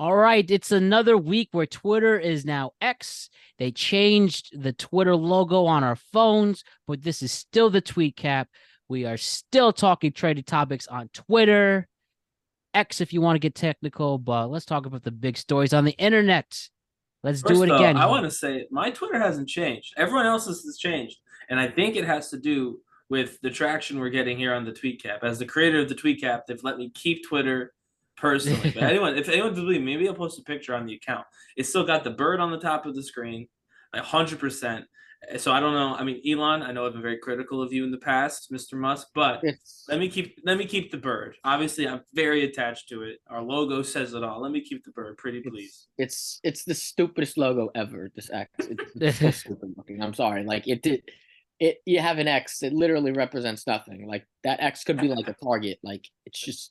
All right, it's another week where Twitter is now X. They changed the Twitter logo on our phones, but this is still the TweetCap. We are still talking trending topics on Twitter, X if you want to get technical, but let's talk about the big stories on the internet. Let's do First, it though, again. I want to say my Twitter hasn't changed. Everyone else's has changed, and I think it has to do with the traction we're getting here on the TweetCap. As the creator of the TweetCap, they've let me keep Twitter personally. But if anyone believes me, maybe I'll post a picture on the account. It's still got the bird on the top of the screen, 100%. So I don't know. I mean, Elon, I know I've been very critical of you in the past, Mr. Musk, but It's let me keep the bird. Obviously, I'm very attached to it. Our logo says it all. Let me keep the bird, pretty please. it's the stupidest logo ever. This X, it's so stupid looking. I'm sorry. Like it did. It you have an X. It literally represents nothing. Like that X could be like a target. Like it's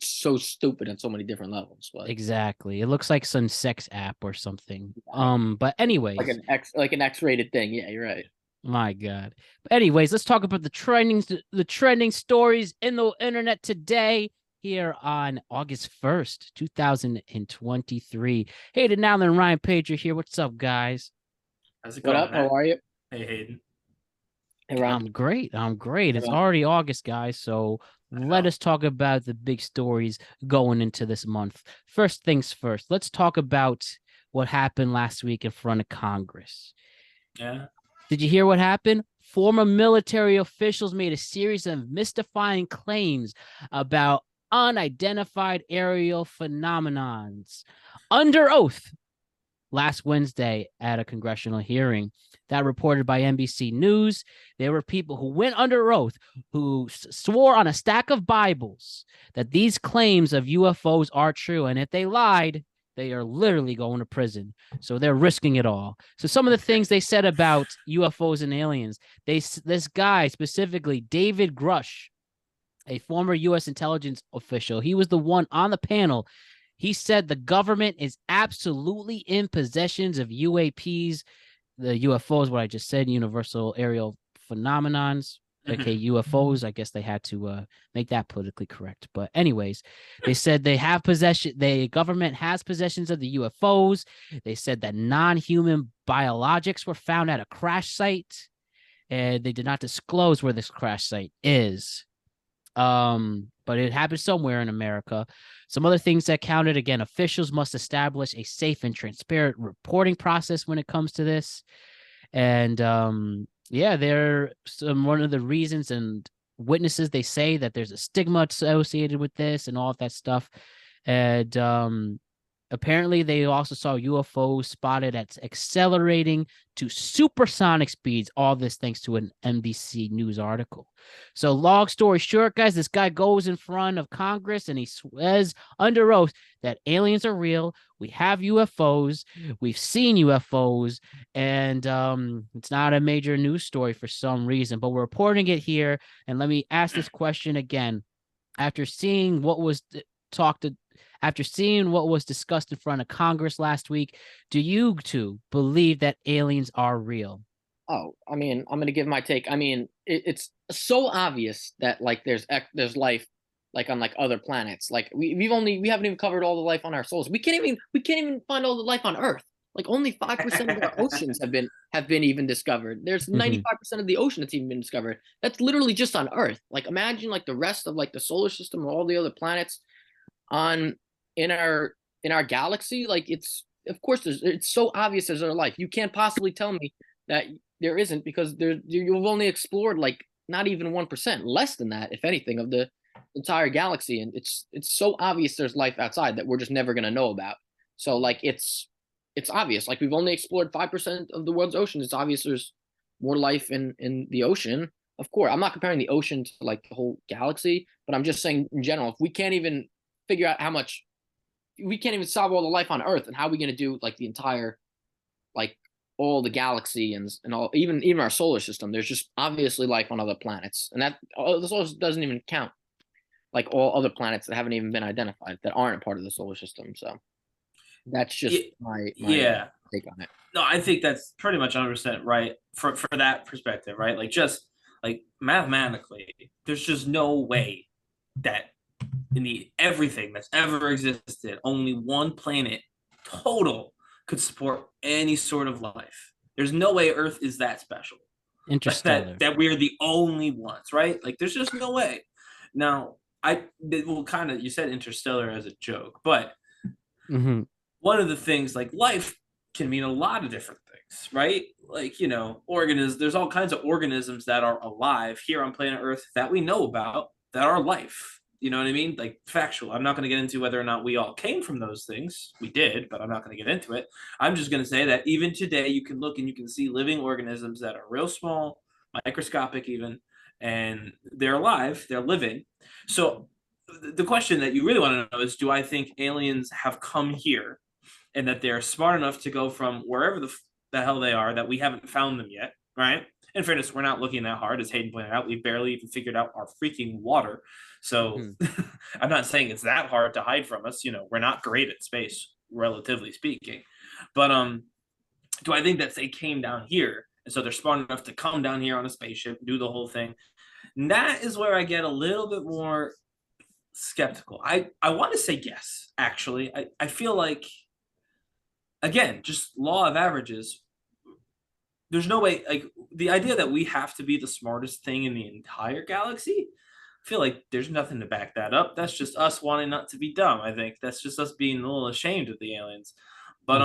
so stupid on so many different levels. But Exactly. It looks like some sex app or something. But anyways, like an X-rated thing. Yeah, you're right. my God. But anyways, let's talk about the trending stories in the internet today here on August 1st, 2023. Hayden Allen and Ryan Pager here. What's up, guys? How's it What going, up? man? How are you? Hey, Hayden. Hey, Ron. I'm great. I'm great. Hey, It's Ron. already August, guys. So let us talk about the big stories going into this month. First things first, let's talk about what happened last week in front of Congress. Yeah. Did you hear what happened? Former military officials made a series of mystifying claims about unidentified aerial phenomenons under oath last Wednesday at a congressional hearing. That reported by NBC News. There were people who went under oath who swore on a stack of Bibles that these claims of UFOs are true. And if they lied, they are literally going to prison. So they're risking it all. So some of the things they said about UFOs and aliens, this guy specifically, David Grush, a former U.S. intelligence official, he was the one on the panel. He said the government is absolutely in possession of UAPs, the UFOs, what I just said, universal aerial phenomenons, aka UFOs. I guess they had to make that politically correct. But anyways, they said they have possession. The government has possessions of the UFOs. They said that non-human biologics were found at a crash site, and they did not disclose where this crash site is. But it happened somewhere in America. Some other things that counted, again, officials must establish a safe and transparent reporting process when it comes to this. And yeah, they're one of the reasons and witnesses, they say that there's a stigma associated with this and all of that stuff. And apparently, they also saw UFOs spotted at accelerating to supersonic speeds. All this thanks to an NBC News article. So, long story short, guys, this guy goes in front of Congress and he says under oath that aliens are real. We have UFOs. We've seen UFOs, and it's not a major news story for some reason, but we're reporting it here. And let me ask this question again: after seeing what was after seeing what was discussed in front of Congress last week, do you two believe that aliens are real? Oh, I mean, I'm gonna give my take. I mean, it's so obvious that like there's life like on like other planets. Like we haven't even covered all the life on our sols. We can't even find all the life on Earth. Like only 5% of our oceans have been even discovered. There's 95% of the ocean that's even been discovered. That's literally just on Earth. Like imagine like the rest of like the solar system or all the other planets on in our galaxy. Like it's of course it's so obvious there's other life. You can't possibly tell me that there isn't because you've only explored like not even 1%, less than that, if anything, of the entire galaxy, and it's so obvious there's life outside that we're just never gonna know about. So like it's obvious. Like we've only explored 5% of the world's ocean. It's obvious there's more life in the ocean. Of course, I'm not comparing the ocean to like the whole galaxy, but I'm just saying in general, if we can't even figure out how much, we can't even solve all the life on Earth, and how are we gonna do like the entire like all the galaxy and all even our solar system? There's just obviously life on other planets, and that this also doesn't even count like all other planets that haven't even been identified that aren't a part of the solar system. So that's just my Yeah. take on it. No, I think that's pretty much 100% right for that perspective, right? Like just like mathematically, there's just no way that in the everything that's ever existed, only one planet total could support any sort of life. There's no way Earth is that special. Interstellar. That we're the only ones, right? Like there's just no way. Now, kind of you said Interstellar as a joke, but Mm-hmm. one of the things like life can mean a lot of different things, right? Like, organisms, there's all kinds of organisms that are alive here on planet Earth that we know about that are life. You know what I mean? Like factual. I'm not going to get into whether or not we all came from those things. We did, but I'm not going to get into it. I'm just going to say that even today, you can look and you can see living organisms that are real small, microscopic even, and they're alive, they're living. So the question that you really want to know is, do I think aliens have come here and that they're smart enough to go from wherever the hell they are, that we haven't found them yet, right? In fairness, we're not looking that hard, as Hayden pointed out. We barely even figured out our freaking water. So I'm not saying it's that hard to hide from us. We're not great at space, relatively speaking. But do I think that they came down here and so they're smart enough to come down here on a spaceship, do the whole thing? And that is where I get a little bit more skeptical. I want to say yes, actually. I feel like, again, just law of averages, there's no way, like the idea that we have to be the smartest thing in the entire galaxy, I feel like there's nothing to back that up. That's just us wanting not to be dumb. I think that's just us being a little ashamed of the aliens. But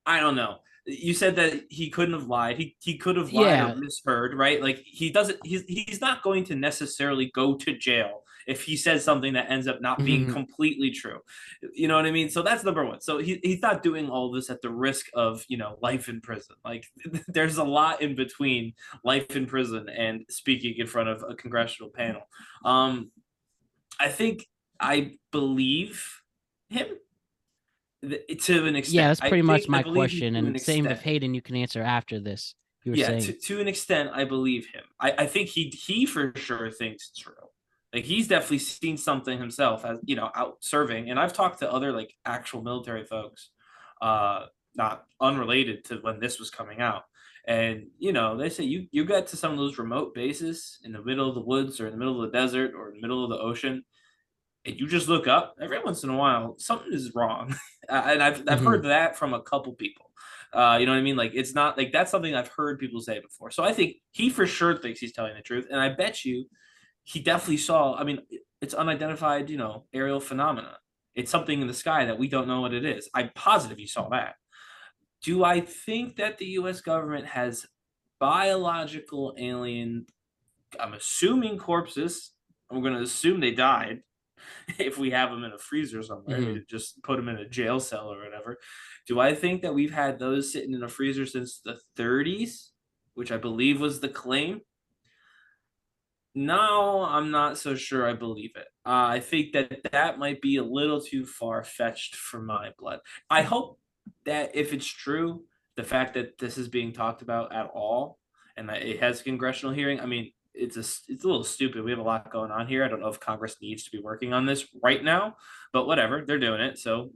I don't know. You said that he couldn't have lied. He could have lied or misheard, right? Like he doesn't. He's not going to necessarily go to jail if he says something that ends up not being completely true. You know what I mean? So that's number one. So he's not doing all this at the risk of life in prison. Like there's a lot in between life in prison and speaking in front of a congressional panel. I think I believe him to an extent. Yeah, that's pretty much my believe him question. to an And same with extent. Hayden, you can answer after this. You were Yeah, saying. to an extent, I believe him. I think he for sure thinks it's real. Like he's definitely seen something himself, as out serving. And I've talked to other like actual military folks, not unrelated to when this was coming out. And they say you get to some of those remote bases in the middle of the woods or in the middle of the desert or in the middle of the ocean, and you just look up every once in a while, something is wrong. And I've heard that from a couple people. You know what I mean? Like it's not like that's something I've heard people say before. So I think he for sure thinks he's telling the truth, and I bet you he definitely saw. I mean, it's unidentified, aerial phenomena. It's something in the sky that we don't know what it is. I'm positive he saw that. Do I think that the U.S. government has biological alien? I'm assuming corpses. I'm going to assume they died if we have them in a freezer somewhere. We just put them in a jail cell or whatever. Do I think that we've had those sitting in a freezer since the 30s, which I believe was the claim? No, I'm not so sure I believe it. I think that might be a little too far-fetched for my blood. I hope that if it's true, the fact that this is being talked about at all and that it has a congressional hearing, I mean, it's a little stupid. We have a lot going on here. I don't know if Congress needs to be working on this right now, but whatever, they're doing it. So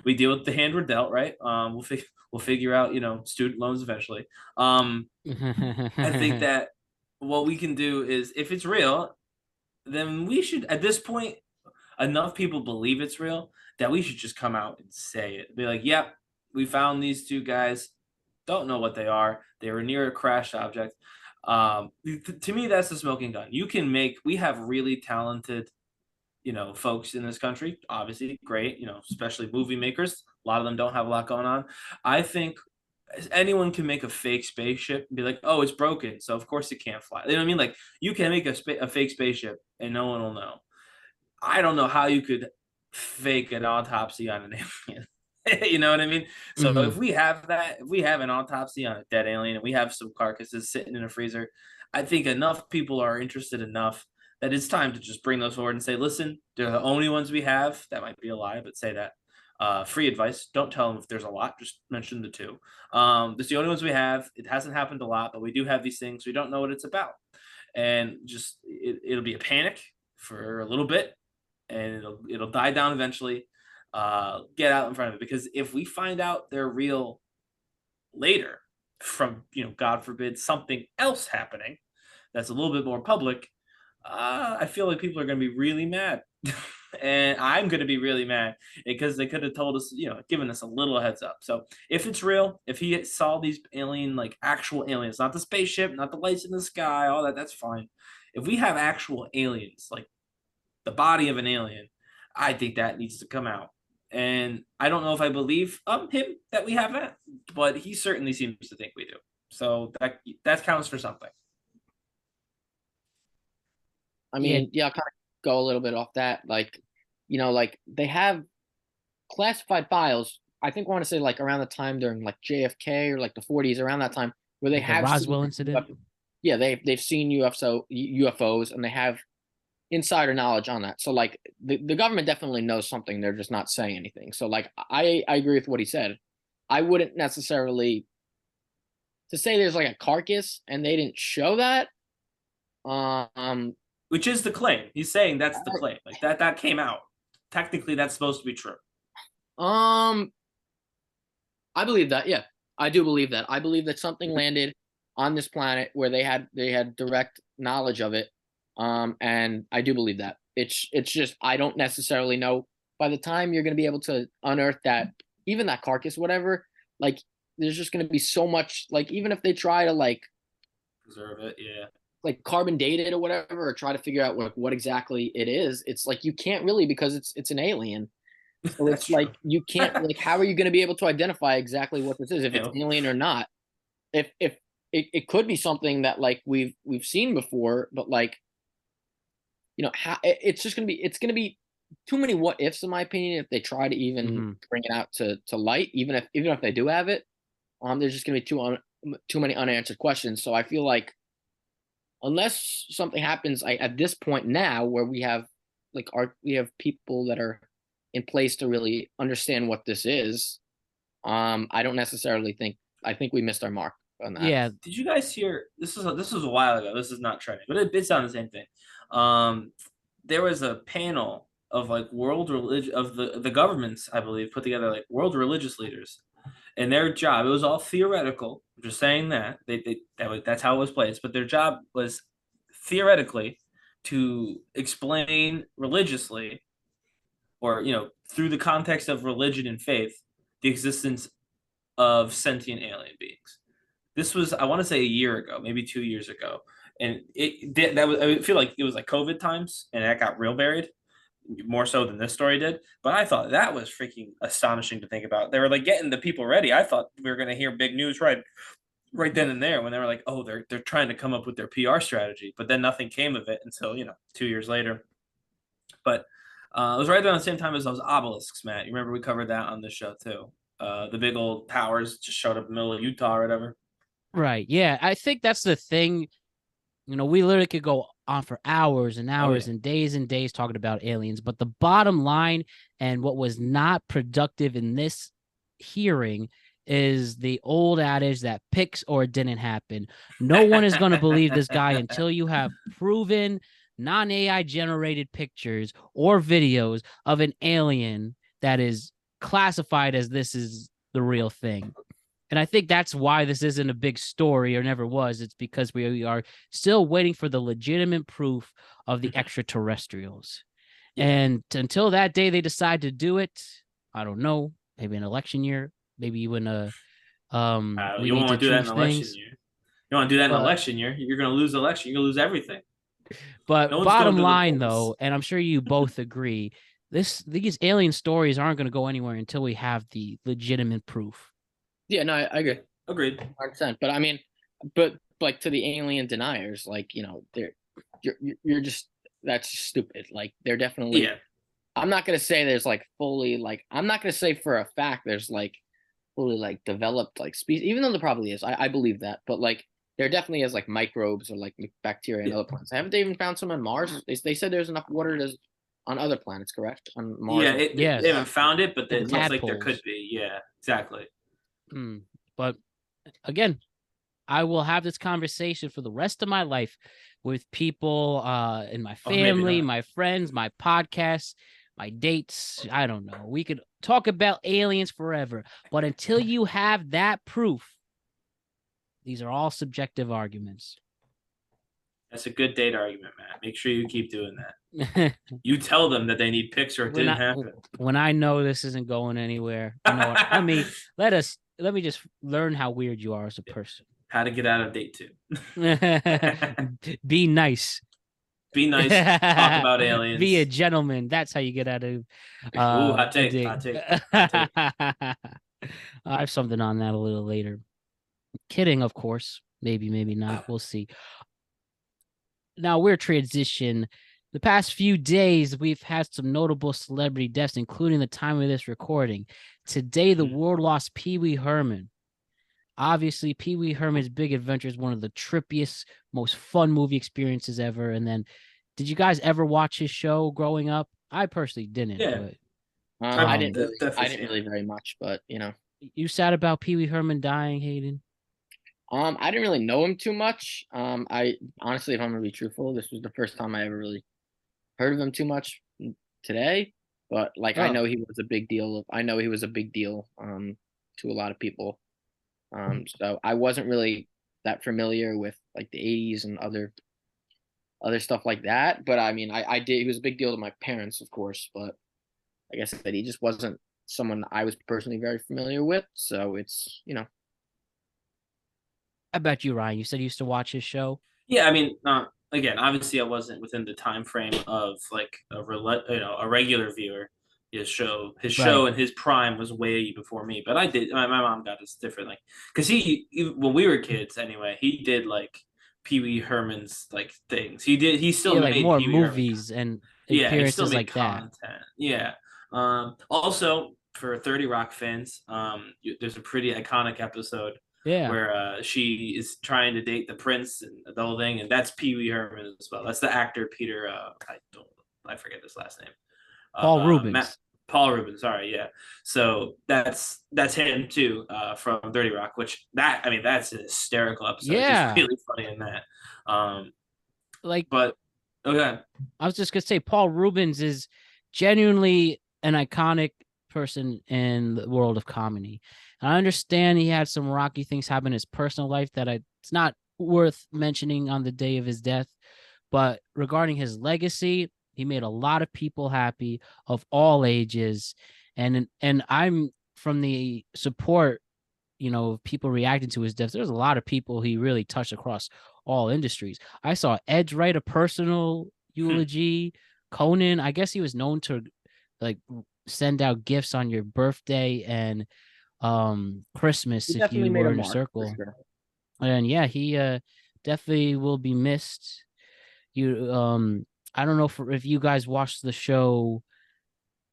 we deal with the hand we're dealt, right? We'll figure out, student loans eventually. I think that what we can do is, if it's real, then we should, at this point, enough people believe it's real that we should just come out and say it. Be like, yep, we found these two guys. Don't know what they are. They were near a crashed object. To me, that's the smoking gun. We have really talented, folks in this country, obviously great, especially movie makers. A lot of them don't have a lot going on. I think anyone can make a fake spaceship and be like, oh, it's broken, so of course it can't fly. You know what I mean? Like you can make a fake spaceship and no one will know. I don't know how you could fake an autopsy on an alien. You know what I mean? So if we have that, if we have an autopsy on a dead alien and we have some carcasses sitting in a freezer, I think enough people are interested enough that it's time to just bring those forward and say, listen, they're the only ones we have. That might be a lie, but say that. Free advice. Don't tell them if there's a lot. Just mention the two. This is the only ones we have. It hasn't happened a lot, but we do have these things. We don't know what it's about. And just it'll be a panic for a little bit, and it'll die down eventually. Get out in front of it, because if we find out they're real later from God forbid something else happening that's a little bit more public, I feel like people are going to be really mad. And I'm going to be really mad because they could have told us, given us a little heads up. So if it's real, if he saw these alien, like actual aliens, not the spaceship, not the lights in the sky, all that, that's fine. If we have actual aliens, like the body of an alien, I think that needs to come out. And I don't know if I believe him that we have that, but he certainly seems to think we do. So that counts for something. I mean, yeah, I'll kind of go a little bit off that. Like, like they have classified files. I think I want to say like around the time during like JFK or like the 40s, around that time where they Like the have Roswell seen, incident. yeah, they've seen UFOs and they have insider knowledge on that. So like the government definitely knows something. They're just not saying anything. So like I agree with what he said. I wouldn't necessarily to say there's like a carcass and they didn't show that. Which is the claim. He's saying that's the claim. Like that came out. Technically, that's supposed to be true. I believe that. Yeah, I do believe that. I believe that something landed on this planet where they had direct knowledge of it. And I do believe that. It's just I don't necessarily know. By the time you're going to be able to unearth that, even that carcass, whatever, like there's just going to be so much. Like even if they try to like preserve it, yeah, like carbon date it or whatever, or try to figure out what exactly it is, it's like you can't really because it's an alien. So it's like you can't like how are you going to be able to identify exactly what this is if it's alien or not? If it could be something that like we've seen before, but like how it's just gonna be too many what ifs in my opinion if they try to even bring it out to light, even if they do have it. There's just gonna be too many unanswered questions. So I feel like unless something happens at this point now where we have people that are in place to really understand what this is, I don't necessarily think I think we missed our mark on that. Yeah. Did you guys hear this was a while ago. This is not trending, but it's on the same thing. There was a panel of like world religion of the governments, I believe, put together like world religious leaders. And their job, it was all theoretical. I'm just saying that that's how it was placed. But their job was theoretically to explain religiously, or through the context of religion and faith, the existence of sentient alien beings. This was, I want to say, a year ago, maybe 2 years ago, and I feel like it was like COVID times, and that got real buried, more so than this story did. But I thought that was freaking astonishing to think about. They were like getting the people ready. I thought we were going to hear big news right then and there when they were like, oh, they're trying to come up with their PR strategy, but then nothing came of it until 2 years later. But it was right around the same time as those obelisks, Matt. You remember we covered that on the show too. The big old towers just showed up in the middle of Utah or whatever. Right. Yeah. I think that's the thing. We literally could go on for hours and hours and days talking about aliens. But the bottom line and what was not productive in this hearing is the old adage that picks or it didn't happen. No one is going to believe this guy until you have proven non-AI generated pictures or videos of an alien that is classified as this is the real thing. And I think that's why this isn't a big story or never was. It's because we are still waiting for the legitimate proof of the extraterrestrials. Yeah. And until that day they decide to do it, I don't know, maybe an election year, maybe even a you won't want to do that in an election year. You want to do that in an election year, you're going to lose the election. You're going to lose everything. But bottom line, though, and I'm sure you both agree, these alien stories aren't going to go anywhere until we have the legitimate proof. Yeah, no, I agree. Agreed. 100%. But I mean, but like to the alien deniers, like, you're just, that's just stupid. Like they're definitely, yeah. I'm not going to say there's like fully, like, I'm not going to say for a fact there's like fully like developed like species, even though there probably is. I believe that. But like there definitely is like microbes or like bacteria and other planets. Haven't they even found some on Mars? They said there's enough water on other planets, correct? On Mars. Yeah, they haven't found it, but it looks like there could be. Yeah, exactly. But again, I will have this conversation for the rest of my life with people in my family, my friends, my podcasts, my dates. I don't know. We could talk about aliens forever. But until you have that proof, these are all subjective arguments. That's a good date argument, Matt. Make sure you keep doing that. You tell them that they need pics or it didn't happen. When I know this isn't going anywhere, you know what? Let me just learn how weird you are as a person. How to get out of date 2. Be nice. Be nice. Talk about aliens. Be a gentleman. That's how you get out of. Ooh, hot take. Hot take. Hot take. I have something on that a little later. Kidding, of course. Maybe, maybe not. We'll see. Now we're transition. The past few days, we've had some notable celebrity deaths, including the time of this recording. Today, the world lost Pee Wee Herman. Obviously, Pee Wee Herman's Big Adventure is one of the trippiest, most fun movie experiences ever. And then, did you guys ever watch his show growing up? I personally didn't. Yeah. But, I didn't really very much, but you know. You sad about Pee Wee Herman dying, Hayden? I didn't really know him too much. I honestly, if I'm gonna be truthful, this was the first time I ever really heard of him too much today. But like, I know he was a big deal. I know he was a big deal to a lot of people. So I wasn't really that familiar with like the 80s and other stuff like that. But I mean, I did. He was a big deal to my parents, of course. But like I said, he just wasn't someone I was personally very familiar with. So it's, you know. I bet you, Ryan. You said you used to watch his show. Yeah, I mean, again, obviously, I wasn't within the time frame of like a regular viewer. His show in his prime was way before me, but I did. My mom got us different, like, because he when we were kids anyway, he did like Pee Wee Herman's like things. He still made like more Pee-wee movies Herman. and appearances like content. that. Yeah. Also for 30 Rock fans, there's a pretty iconic episode. Yeah. Where she is trying to date the prince and the whole thing, and that's Pee Wee Herman as well. That's the actor Peter. I forget his last name. Paul Rubens. Paul Rubens. Sorry, yeah. So that's him too from 30 Rock. That's an hysterical episode. Yeah, he's really funny in that. But okay. I was just gonna say Paul Rubens is genuinely an iconic person in the world of comedy. I understand he had some rocky things happen in his personal life that it's not worth mentioning on the day of his death. But regarding his legacy, he made a lot of people happy of all ages. And I'm from the support, people reacting to his death. There's a lot of people he really touched across all industries. I saw Edge write a personal eulogy. Conan, I guess he was known to like send out gifts on your birthday and Christmas if you were in a circle. Sure. And yeah, he definitely will be missed. I don't know if you guys watched the show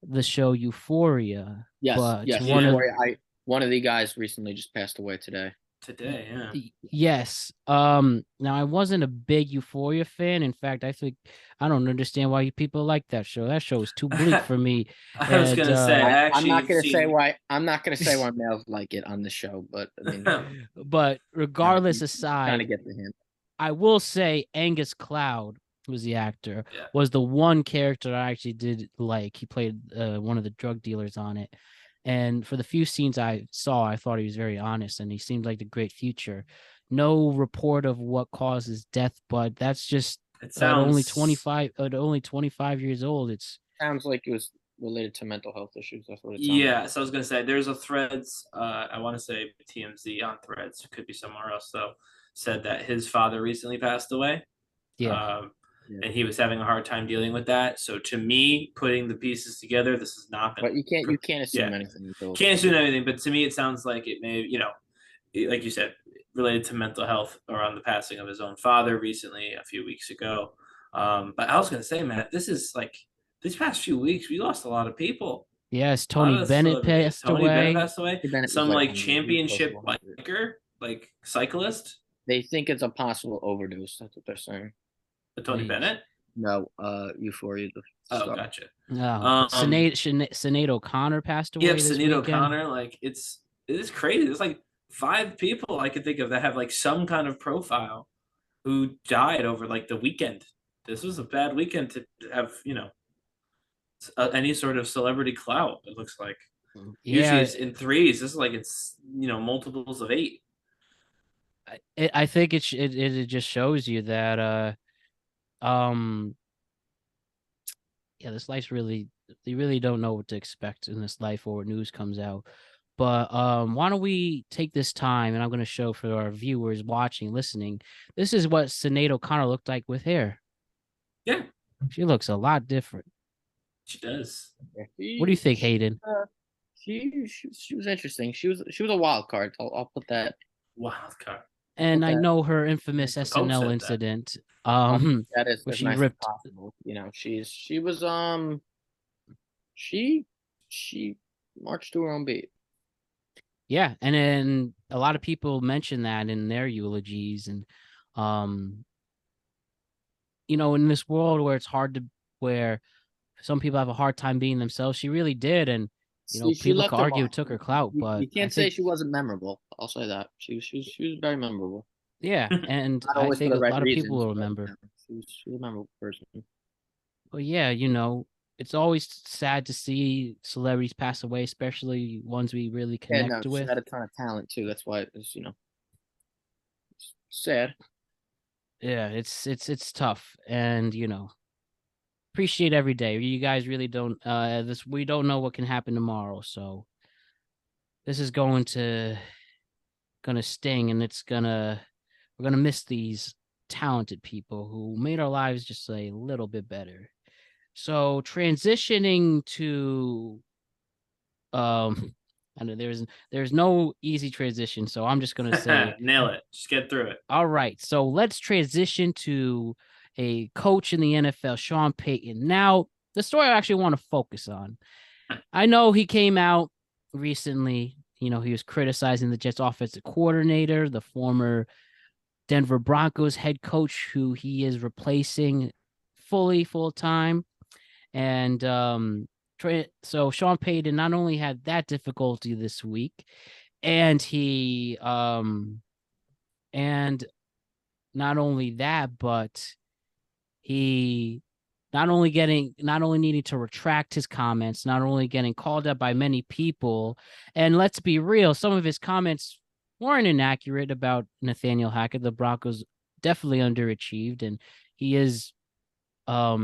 Euphoria. Yes, but yes. One of the guys recently just passed away today. Yeah. Yes. Now I wasn't a big Euphoria fan. In fact, I don't understand why people like that show. That show is too bleak for me. I was gonna say, I'm not gonna say why males like it on the show, but I mean, but regardless aside, trying to get the hint. I will say Angus Cloud, who's the actor, was the one character I actually did like. He played one of the drug dealers on it. And for the few scenes I saw, I thought he was very honest and he seemed like a great future. No report of what caused his death, but that's just only 25 years old. It sounds like it was related to mental health issues. That's what it sounds like. So I was going to say, there's a Threads, I want to say TMZ on Threads, it could be somewhere else though, said that his father recently passed away. Yeah. And he was having a hard time dealing with that. So to me, putting the pieces together, this has not been. But you can't assume anything. Can't assume anything. But to me, it sounds like it may, like you said, related to mental health around the passing of his own father recently, a few weeks ago. But I was gonna say, Matt, this is like these past few weeks, we lost a lot of people. Yes, Tony Bennett passed away. Some like championship biker, like cyclist. They think it's a possible overdose. That's what they're saying. Tony Bennett? No, Euphoria. Gotcha. No, Sinead O'Connor passed away. Yeah, Sinead O'Connor. Like it is crazy. There's like 5 people I could think of that have like some kind of profile who died over like the weekend. This was a bad weekend to have, any sort of celebrity clout. It looks like usually it's in 3s. This is like it's multiples of 8. I think it just shows you that Yeah, this life's really, they really don't know what to expect in this life or what news comes out. But why don't we take this time, and I'm going to show for our viewers watching, listening. This is what Sinead O'Connor looked like with hair. Yeah, She looks a lot different. she does. What do you think, Hayden? She was interesting. She was a wild card. I'll put that. Wild card. And I that. know her infamous The Pope SNL said that. incident. That is where as she nice ripped. as possible. You know, she was she marched to her own beat. Yeah, and then a lot of people mention that in their eulogies, and in this world where it's hard to, where some people have a hard time being themselves, she really did, and She people left could her argue mark. it took her clout, but You I can't say think, she wasn't memorable. I'll say that she was very memorable. yeah, and Not I always for think the a right lot of people reasons, will but remember. she was a memorable person. But yeah, it's always sad to see celebrities pass away, especially ones we really Yeah, connect no, she with. had a ton of talent too. That's why it was, it's sad. Yeah, it's tough, and appreciate every day. You guys really don't. We don't know what can happen tomorrow, so this is gonna sting, and we're gonna miss these talented people who made our lives just a little bit better. So transitioning to I know there's no easy transition, so I'm just gonna say, Nail it. Just get through it. all right. So let's transition to a coach in the NFL, Sean Payton. Now, the story I actually want to focus on. I know he came out recently. He was criticizing the Jets offensive coordinator, the former Denver Broncos head coach, who he is replacing full time. And so Sean Payton not only had that difficulty this week, and and not only that, but he not only needing to retract his comments, not only getting called out by many people, and let's be real, some of his comments weren't inaccurate about Nathaniel Hackett. The Broncos definitely underachieved, and he is a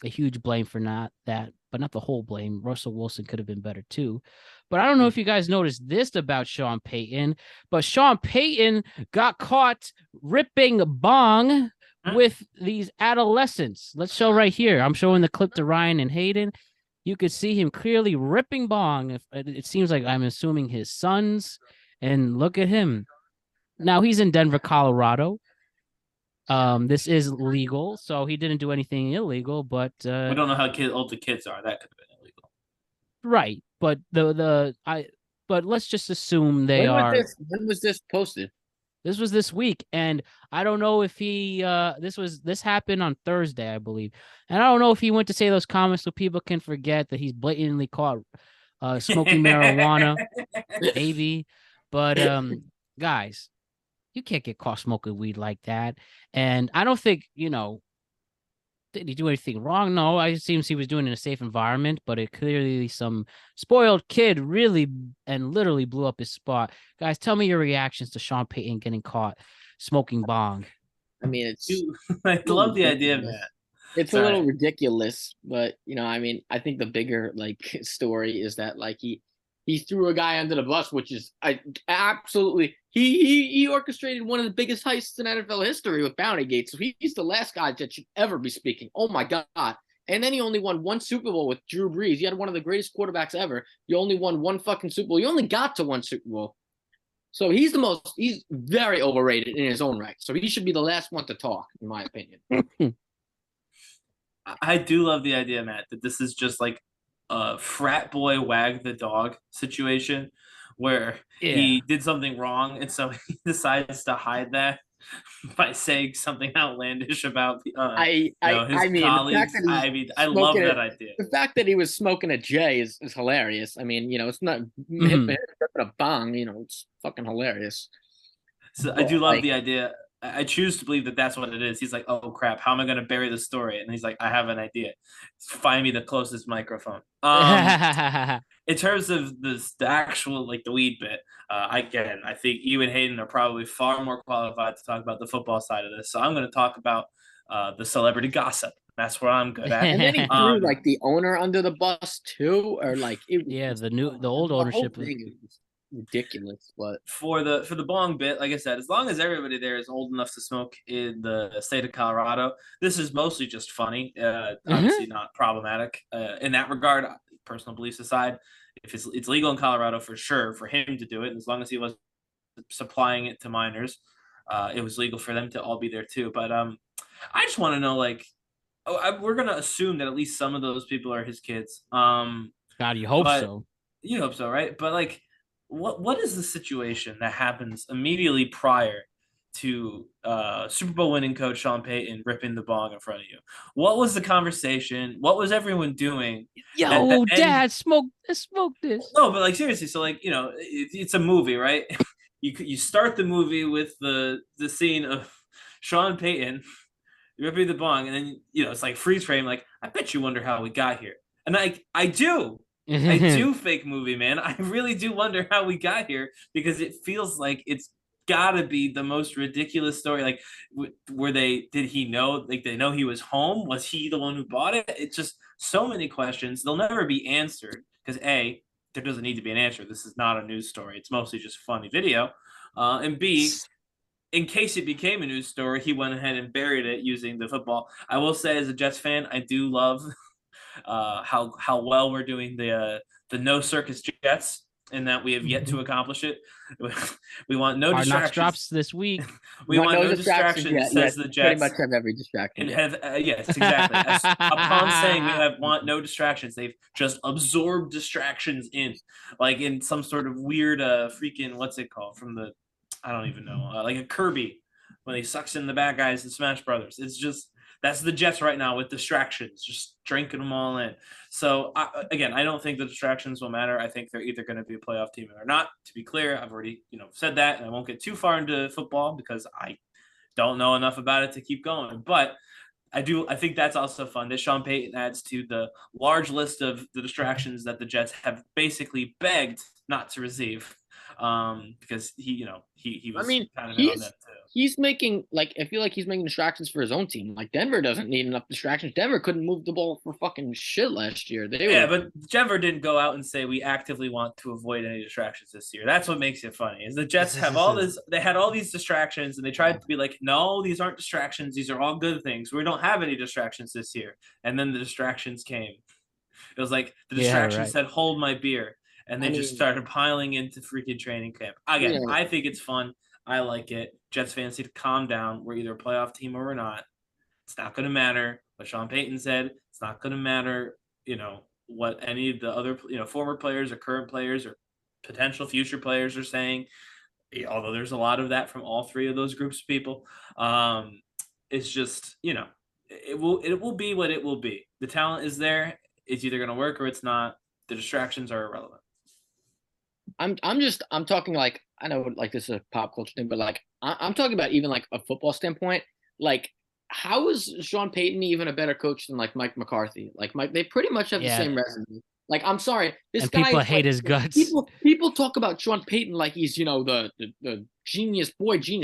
huge blame for not that, but not the whole blame. Russell Wilson could have been better too. But I don't know if you guys noticed this about Sean Payton, but Sean Payton got caught ripping bong with these adolescents. Let's show right here. I'm showing the clip to Ryan and Hayden. You could see him clearly ripping bong. It seems like, I'm assuming, his sons. And look at him. Now he's in Denver, Colorado. This is legal, so he didn't do anything illegal, but we don't know how old the kids are. That could have been illegal. Right. But but let's just assume they are. When was this posted? This was this week, and I don't know if he this happened on Thursday, I believe. And I don't know if he went to say those comments so people can forget that he's blatantly caught smoking marijuana, maybe. But guys, you can't get caught smoking weed like that. And I don't think, did he do anything wrong? No, it seems he was doing it in a safe environment, but it clearly some spoiled kid really and literally blew up his spot. Guys, tell me your reactions to Sean Payton getting caught smoking bong. I mean, I love the idea of that. It's a little ridiculous, but I think the bigger story is that he threw a guy under the bus, which is absolutely he orchestrated one of the biggest heists in NFL history with Bounty Gate. So he's the last guy that should ever be speaking. Oh my God. And then he only won one Super Bowl with Drew Brees. You had one of the greatest quarterbacks ever. You only won one fucking Super Bowl. You only got to one Super Bowl. So he's very overrated in his own right. So he should be the last one to talk, in my opinion. I do love the idea, Matt, that this is just like a frat boy wag the dog situation where he did something wrong, and so he decides to hide that by saying something outlandish about his colleagues. I love that idea. The fact that he was smoking a J is hilarious. I mean, it's not ripping a bong. It's fucking hilarious. So I do love the idea. I choose to believe that that's what it is. He's like, oh crap, how am I going to bury the story? And he's like, I have an idea. Find me the closest microphone. In terms of the actual the weed bit, I think you and Hayden are probably far more qualified to talk about the football side of this. So I'm going to talk about the celebrity gossip. That's what I'm good at. And then he threw like the owner under the bus too, or like the old ownership whole thing is ridiculous. But for the bong bit, like I said, as long as everybody there is old enough to smoke in the state of Colorado, this is mostly just funny. Obviously not problematic in that regard. Personal beliefs aside, if it's legal in Colorado for sure for him to do it, as long as he was supplying it to minors, it was legal for them to all be there too. But I just want to know, like, we're gonna assume that at least some of those people are his kids. God, you hope so. You hope so, right? But like, what is the situation that happens immediately prior to Super Bowl winning coach Sean Payton ripping the bong in front of you? What was the conversation? What was everyone doing? Yo, Dad, smoke this. No, but like seriously, so like it's a movie, right? You start the movie with the scene of Sean Payton ripping the bong, and then it's like freeze frame. Like, I bet you wonder how we got here, and I do. I do, fake movie, man. I really do wonder how we got here, because it feels like it's gotta be the most ridiculous story. Like, did he know, like, they know he was home? Was he the one who bought it? It's just so many questions. They'll never be answered because A, there doesn't need to be an answer. This is not a news story. It's mostly just funny video. And B, in case it became a news story, he went ahead and buried it using the football. I will say, as a Jets fan, I do love how well we're doing the no circus Jets, and that we have yet to accomplish it. We want no distractions. Knocks drops this week. We want no distractions, says the Jets. Pretty much have every distraction. And have yes, exactly. Upon saying we want no distractions, they've just absorbed distractions like in some sort of weird freaking, what's it called, from the, I don't even know, like a Kirby when he sucks in the bad guys in Smash Brothers. It's just, that's the Jets right now with distractions, just drinking them all in. So, again, I don't think the distractions will matter. I think they're either going to be a playoff team or not. To be clear, I've already said that, and I won't get too far into football because I don't know enough about it to keep going. But I think that's also fun that Sean Payton adds to the large list of the distractions that the Jets have basically begged not to receive. Because he was, I mean, kind of on that too. He's making, like, I feel like he's making distractions for his own team. Like, Denver doesn't need enough distractions. Denver couldn't move the ball for fucking shit last year. But Denver didn't go out and say we actively want to avoid any distractions this year. That's what makes it funny. Is the Jets have all this? They had all these distractions, and they tried to be like, no, these aren't distractions. These are all good things. We don't have any distractions this year. And then the distractions came. It was like the distractions said, "Hold my beer." And they just started piling into freaking training camp. Again, I think it's fun. I like it. Jets fans need to calm down. We're either a playoff team or we're not. It's not going to matter what Sean Payton said. It's not going to matter, what any of the other, former players or current players or potential future players are saying. Although there's a lot of that from all three of those groups of people. It's just, it will be what it will be. The talent is there. It's either going to work or it's not. The distractions are irrelevant. I'm talking, like, I know, like, this is a pop culture thing, but like I'm talking about even like a football standpoint. Like, how is Sean Payton even a better coach than like Mike McCarthy? Like, they pretty much have the same resume. Like, I'm sorry, this guy. People hate his guts. People talk about Sean Payton like he's the genius.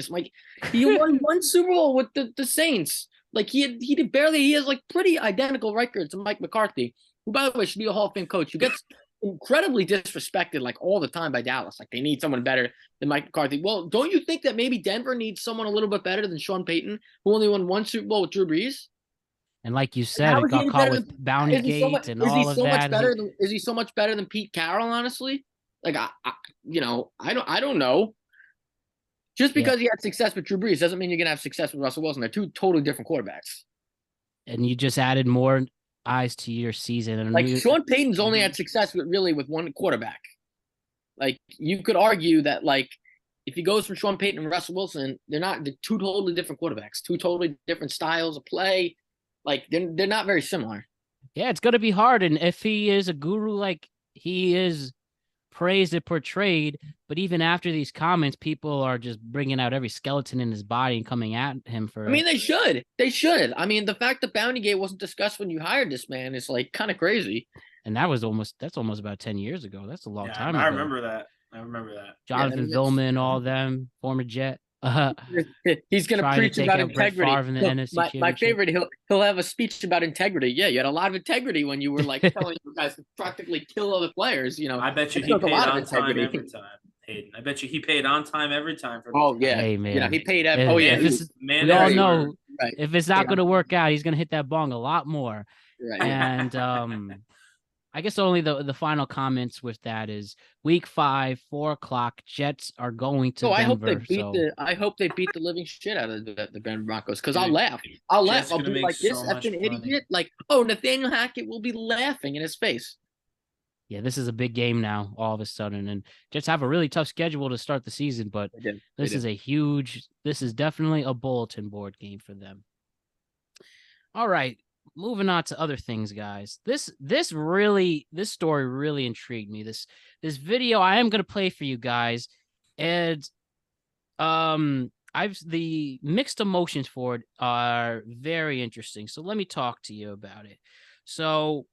Like, he won one Super Bowl with the Saints. Like, he has like pretty identical records to Mike McCarthy, who, by the way, should be a Hall of Fame coach, who gets incredibly disrespected like all the time by Dallas. Like, they need someone better than Mike McCarthy. Well, don't you think that maybe Denver needs someone a little bit better than Sean Payton, who only won one Super Bowl with Drew Brees? And like you said, it got caught with Bounty Gate and all of that. Is he so much better than Pete Carroll? Honestly, like, I don't know. Just because he had success with Drew Brees doesn't mean you're gonna have success with Russell Wilson. They're two totally different quarterbacks. And you just added more eyes to your season. And like, Sean Payton's only had success with one quarterback. Like, you could argue that, like, if he goes from Sean Payton and Russell Wilson, they're two totally different quarterbacks, two totally different styles of play. Like, they're not very similar. Yeah, it's going to be hard. And if he is a guru like he is praised and portrayed, but even after these comments, people are just bringing out every skeleton in his body and coming at him for. I mean, they should. I mean, the fact that Bountygate wasn't discussed when you hired this man is, like, kind of crazy. And that's almost about 10 years ago. That's a long time ago. I remember that. Jonathan Vilma and all them, former Jet. He's going to Trying to preach take about out Brett integrity. Favre in the NFC My Championship. favorite, he'll have a speech about integrity. Yeah, you had a lot of integrity when you were like telling you guys to practically kill other players. You know, I bet you it he took a paid lot of on time integrity. every time, Hayden. I bet you he paid on time every time for Oh those. yeah, Hey man, you know he paid. If, Oh yeah, if he it's, was we all very- know right. if it's not Yeah. going to work out, he's going to hit that bong a lot more. Right. And I guess only the final comments with that is week 5, 4:00. Jets are going to So Denver. I hope they beat the living shit out of the Denver Broncos because I'll Dude, laugh. I'll Jets laugh. I'll gonna be make like this so much effing money. idiot. Like, oh, Nathaniel Hackett will be laughing in his face. Yeah, this is a big game now, all of a sudden. And Jets have a really tough schedule to start the season, but this is definitely a bulletin board game for them. All right, moving on to other things, guys. This story really intrigued me. This video I am gonna play for you guys, and the mixed emotions for it are very interesting. So let me talk to you about it. So,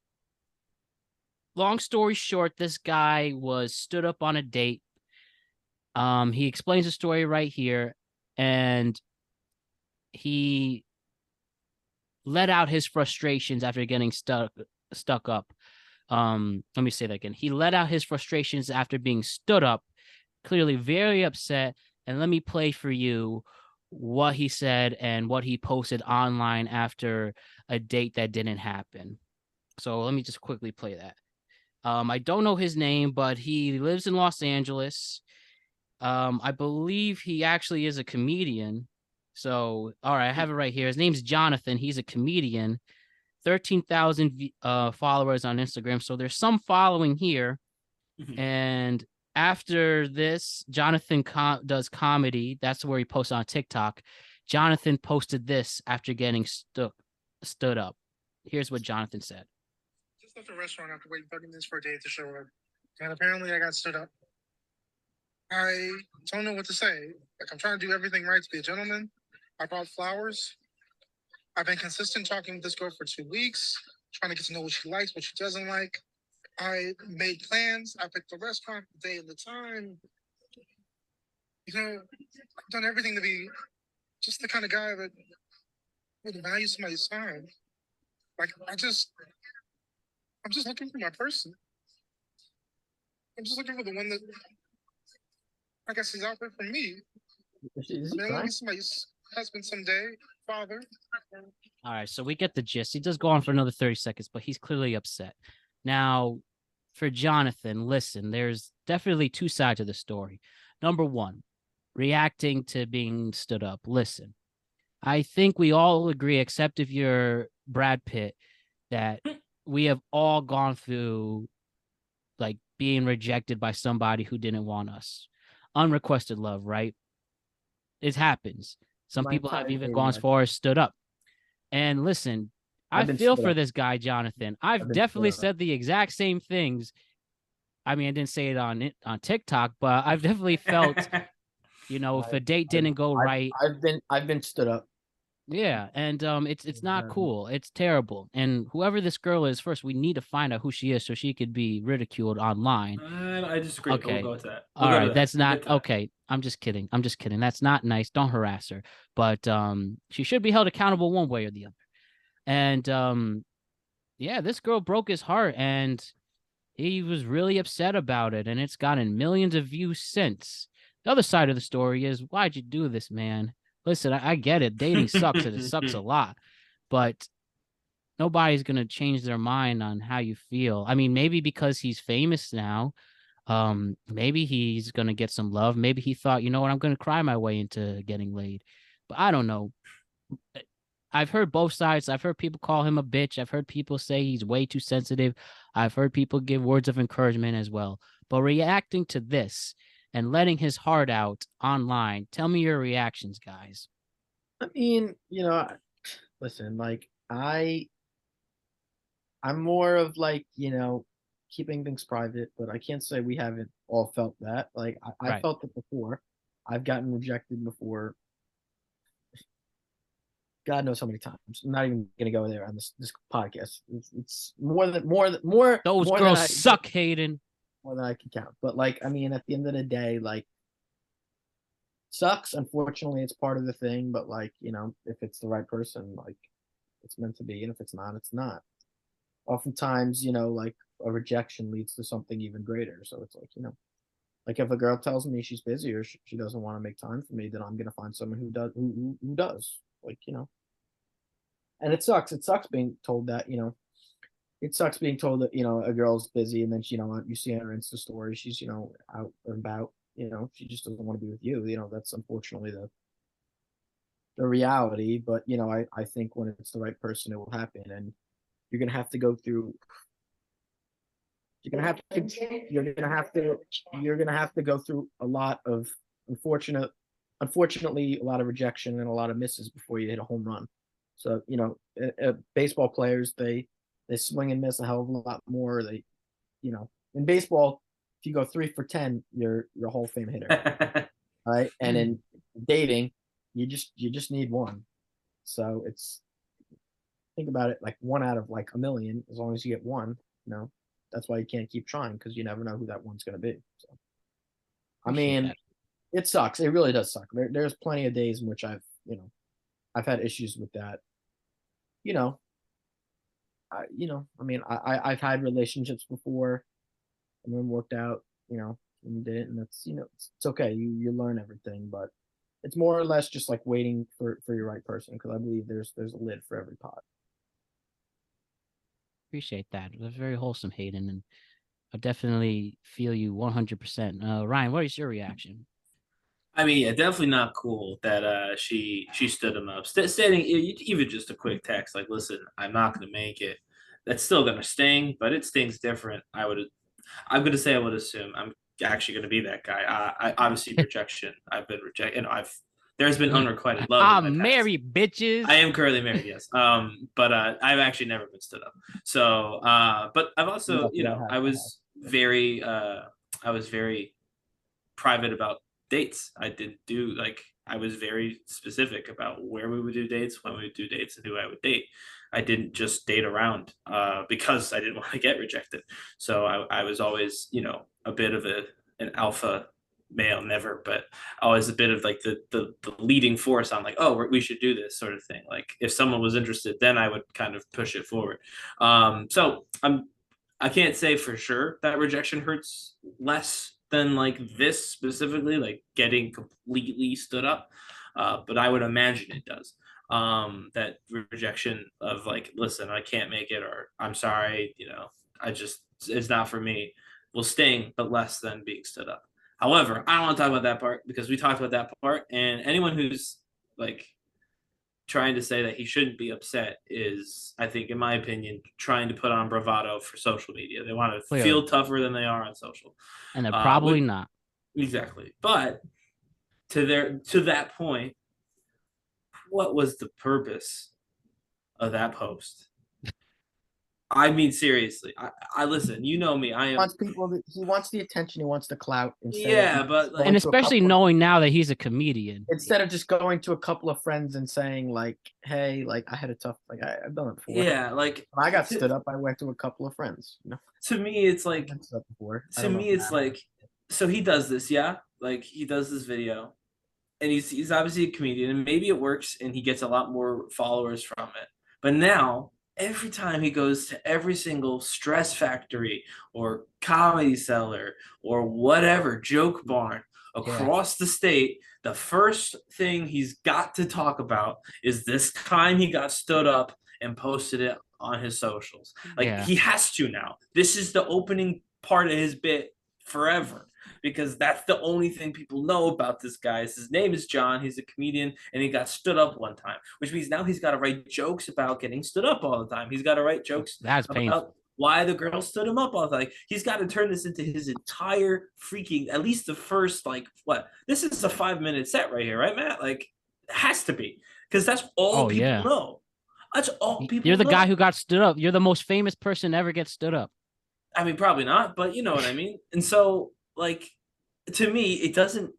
long story short, this guy was stood up on a date. He explains the story right here, and he let out his frustrations after getting stuck up. Let me say that again. He let out his frustrations after being stood up, clearly very upset. And let me play for you what he said and what he posted online after a date that didn't happen. So let me just quickly play that. I don't know his name, but he lives in Los Angeles. I believe he actually is a comedian. So, all right, I have it right here. His name's Jonathan. He's a comedian. 13,000 followers on Instagram. So there's some following here. And after this, Jonathan does comedy. That's where he posts on TikTok. Jonathan posted this after getting stood up. Here's what Jonathan said. Just left the restaurant after waiting 30 minutes for a date to show up. And apparently I got stood up. I don't know what to say. Like, I'm trying to do everything right to be a gentleman. I brought flowers. I've been consistent talking with this girl for 2 weeks, trying to get to know what she likes, what she doesn't like. I made plans. I picked the restaurant, the day, and the time. You know, I've done everything to be just the kind of guy that would value somebody's time. Like, I'm just looking for my person. I'm just looking for the one that, I guess, is out there for me. Is I want to be somebody's husband someday, father. All right, so we get the gist. He does go on for another 30 seconds, but he's clearly upset. Now, for Jonathan, listen, there's definitely two sides of the story. Number one, reacting to being stood up. Listen, I think we all agree, except if you're Brad Pitt, that we have all gone through like being rejected by somebody who didn't want us. Unrequested love, right? It happens. Some people have even gone as far as stood up. And listen, I feel for this guy, Jonathan. I've definitely said the exact same things. I mean, I didn't say it on TikTok, but I've definitely felt, if a date didn't go right. I've been stood up. Yeah, and it's not cool. It's terrible. And whoever this girl is, first we need to find out who she is so she could be ridiculed online. I disagree. Okay. We'll go with that. All right, that's not okay. I'm just kidding. That's not nice. Don't harass her. But she should be held accountable one way or the other. And yeah, this girl broke his heart, and he was really upset about it, and it's gotten millions of views since. The other side of the story is, why'd you do this, man? Listen, I get it. Dating sucks, and it sucks a lot. But nobody's going to change their mind on how you feel. I mean, maybe because he's famous now, maybe he's going to get some love. Maybe he thought, you know what, I'm going to cry my way into getting laid. But I don't know. I've heard both sides. I've heard people call him a bitch. I've heard people say he's way too sensitive. I've heard people give words of encouragement as well. But reacting to this and letting his heart out online, tell me your reactions, guys. I mean, listen, like I'm more of like, keeping things private, but I can't say we haven't all felt that. Like I felt it before. I've gotten rejected before. God knows how many times. I'm not even gonna go there on this podcast. It's more. Those girls suck, Hayden. More than I can count. But like, I mean, at the end of the day, like, Sucks. Unfortunately, it's part of the thing. But like, if it's the right person, like it's meant to be, and if it's not, it's not. Oftentimes, like a rejection leads to something even greater. So it's like, like if a girl tells me she's busy or she doesn't want to make time for me, then I'm gonna find someone who does. Who does. Like, and it sucks. It sucks being told that. It sucks being told that a girl's busy, and then you see her Insta story, she's out and about. She just doesn't want to be with you. That's unfortunately the reality. But I think when it's the right person, it will happen, and you're gonna have to go through. You're gonna have to go through a lot of unfortunately, a lot of rejection and a lot of misses before you hit a home run. So baseball players, they swing and miss a hell of a lot more. They, in baseball, if you go 3 for 10, you're a Hall of Fame hitter, right? And in dating, you just need one. So think about it, like 1 out of like a million. As long as you get one, that's why you can't keep trying, because you never know who that one's going to be. So, I mean, it sucks. It really does suck. There's plenty of days in which I've had issues with that. I've had relationships before and then worked out, and did it, and that's, it's okay. You learn everything, but it's more or less just like waiting for your right person, because I believe there's a lid for every pot. Appreciate that. That's very wholesome, Hayden, and I definitely feel you 100%. Ryan, what is your reaction? I mean, yeah, definitely not cool that she stood him up. Stating even just a quick text like, "Listen, I'm not going to make it." That's still going to sting, but it stings different. I'm going to say I would assume I'm actually going to be that guy. I obviously rejection. I've been rejected. There's been unrequited love. I'm married, bitches. I am currently married, yes. But I've actually never been stood up. So, but I've also, I was very private about dates. I was very specific about where we would do dates, when we would do dates, and who I would date. I didn't just date around because I didn't want to get rejected. So I was always, a bit of an alpha male, never, but always a bit of like the leading force on like, oh, we should do this sort of thing. Like if someone was interested, then I would kind of push it forward. So I can't say for sure that rejection hurts less than like this specifically, like getting completely stood up. But I would imagine it does. That rejection of like, listen, I can't make it, or I'm sorry, it's not for me, will sting, but less than being stood up. However, I don't want to talk about that part because we talked about that part, and anyone who's like trying to say that he shouldn't be upset is, I think, in my opinion, trying to put on bravado for social media. They want to feel tougher than they are on social. And they're probably not. Exactly. But to that point, what was the purpose of that post? I mean, seriously, I listen. You know me. I am. He wants the attention. He wants the clout. Yeah, but and especially knowing now that he's a comedian, instead of just going to a couple of friends and saying like, "Hey, like I had a tough, like I've done it before." Yeah, like when I got stood up, I went to a couple of friends. To me, it's like. To me, it's like. So he does this, yeah. Like he does this video, and he's obviously a comedian, and maybe it works, and he gets a lot more followers from it. But now, every time he goes to every single Stress Factory or Comedy Cellar or whatever, Joke Barn across the state, the first thing he's got to talk about is this time he got stood up and posted it on his socials. Like he has to now. This is the opening part of his bit forever, because that's the only thing people know about this guy. His name is John. He's a comedian, and he got stood up one time, which means now he's got to write jokes about getting stood up all the time. He's got to write jokes about why the girl stood him up all the time. Like, he's got to turn this into his entire freaking, at least the first, like, what? This is a 5-minute set right here, right, Matt? Like, it has to be, because that's all people know. That's all people You're the guy who got stood up. You're the most famous person to ever get stood up. I mean, probably not, but you know what I mean? And so, like, to me, it doesn't.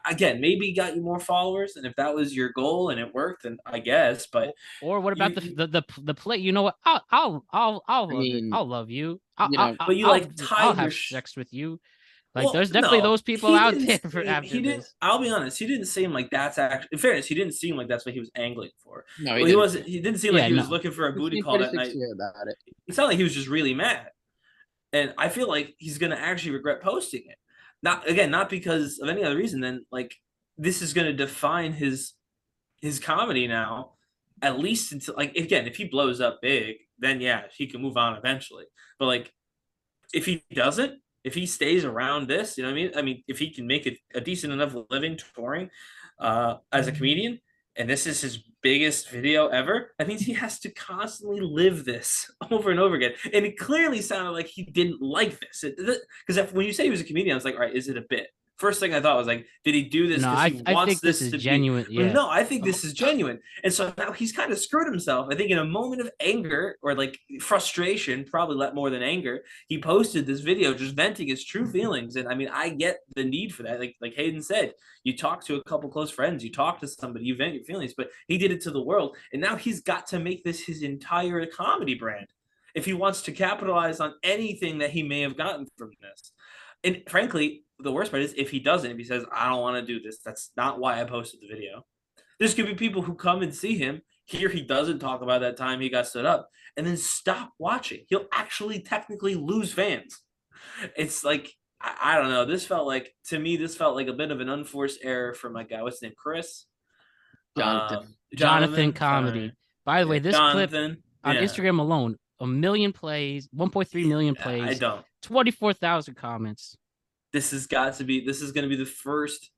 Again, maybe he got you more followers, and if that was your goal and it worked, then I guess. But or what about the play? You know what? I'll love you. But you like tie I'll have sex with you. Like, Well, there's definitely no, those people he out didn't- there for he, after he didn't. this. I'll be honest. He didn't seem like that's actually. In fairness, he didn't seem like that's what he was angling for. No, Well, he wasn't. He didn't seem like Yeah, he was no. looking for a He booty seemed call pretty that night. sincere about it. It sounded like he was just really mad, and I feel like he's gonna actually regret posting it. Not because of any other reason than like this is gonna define his comedy now, at least until like again, if he blows up big, then yeah, he can move on eventually. But like if he doesn't, if he stays around this, you know what I mean? I mean, if he can make a decent enough living touring as a comedian, and this is his biggest video ever, that means he has to constantly live this over and over again. And it clearly sounded like he didn't like this. Because when you say he was a comedian, I was like, all right, is it a bit? First thing I thought was like, did he do this No, because he I wants think this is to genuine. be? Yeah. No, I think this is genuine. And so now he's kind of screwed himself. I think in a moment of anger or like frustration, probably a lot more than anger, he posted this video just venting his true feelings. And I mean, I get the need for that. Like Hayden said, you talk to a couple close friends, you talk to somebody, you vent your feelings, but he did it to the world. And now he's got to make this his entire comedy brand if he wants to capitalize on anything that he may have gotten from this. And frankly, the worst part is if he doesn't, if he says, I don't want to do this, that's not why I posted the video. There's going to be people who come and see him, hear he doesn't talk about that time he got stood up, and then stop watching. He'll actually technically lose fans. It's like, I don't know. To me, this felt like a bit of an unforced error for my guy. What's his name? Chris? Jonathan Comedy. Sorry. By the way, this clip Jonathan, on Instagram alone, 1 million plays, 1.3 million plays. I don't. 24,000 comments. This is going to be the first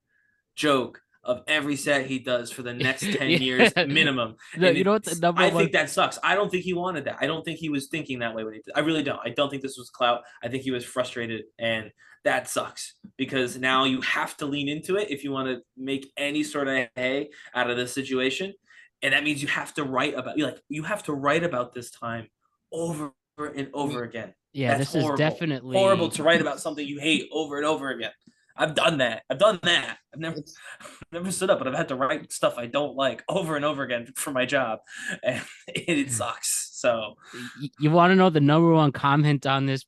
joke of every set he does for the next 10 years minimum. You know what the number I think that sucks. I don't think he wanted that. I don't think he was thinking that way when he did. I really don't. I don't think this was clout. I think he was frustrated, and that sucks because now you have to lean into it if you want to make any sort of hay out of this situation. And that means you have to write about this time over and over again. Yeah, That's this horrible. is definitely horrible to write about something you hate over and over again. I've done that. I've never stood up, but I've had to write stuff I don't like over and over again for my job, and it sucks. So you want to know the number one comment on this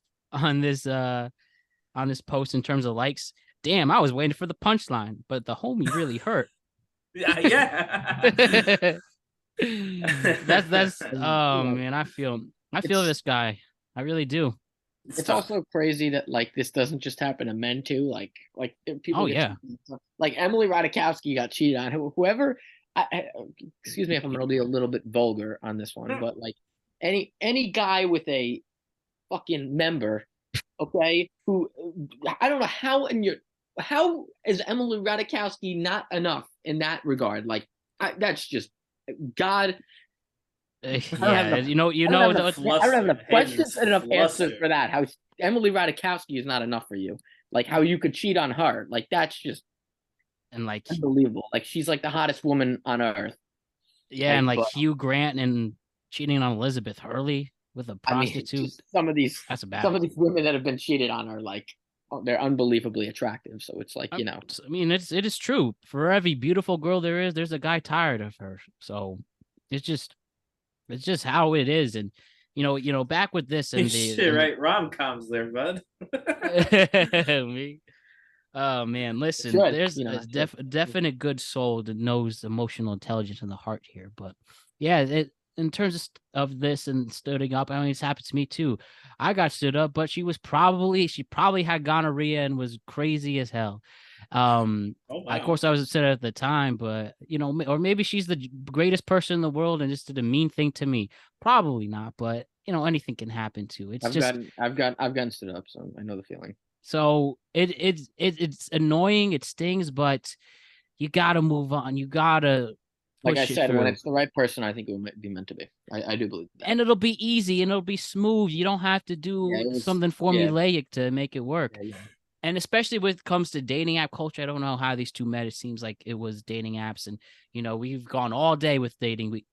post in terms of likes? Damn, I was waiting for the punchline, but the homie really hurt. yeah. that's oh man, I feel this guy. I really do. It's also crazy that like this doesn't just happen to men too. Like people. Oh yeah. Like Emily Ratajkowski got cheated on. Whoever. Excuse me if I'm gonna be a little bit vulgar on this one, but like any guy with a fucking member, okay, who I don't know how is Emily Ratajkowski not enough in that regard? Like that's just God. Yeah, I don't have enough questions and enough answers for that. How Emily Ratajkowski is not enough for you. Like how you could cheat on her. Like that's just and like unbelievable. Like she's like the hottest woman on earth. Yeah, and like Hugh Grant and cheating on Elizabeth Hurley with a prostitute. I mean, that's bad. Some of these women that have been cheated on are like they're unbelievably attractive. So it's like, you know. I mean, it is true. For every beautiful girl there is, there's a guy tired of her. So it's just how it is. And you know, back with this and right, rom-coms there, bud. Me. Oh man, listen, there's a definite good soul that knows emotional intelligence in the heart here. But yeah, in terms of this and stooding up, I mean, it's happened to me too. I got stood up, but she probably had gonorrhea and was crazy as hell. Wow. Of course I was upset at the time, but or maybe she's the greatest person in the world and just did a mean thing to me. Probably not, but anything can happen too. I've gotten stood up, so I know the feeling. So it's annoying, it stings, but you gotta move on. You gotta like I said, when it's the right person, I think it would be meant to be. I do believe that. And it'll be easy and it'll be smooth. You don't have to do something formulaic to make it work. Yeah. And especially when it comes to dating app culture, I don't know how these two met. It seems like it was dating apps, and we've gone all day with dating. We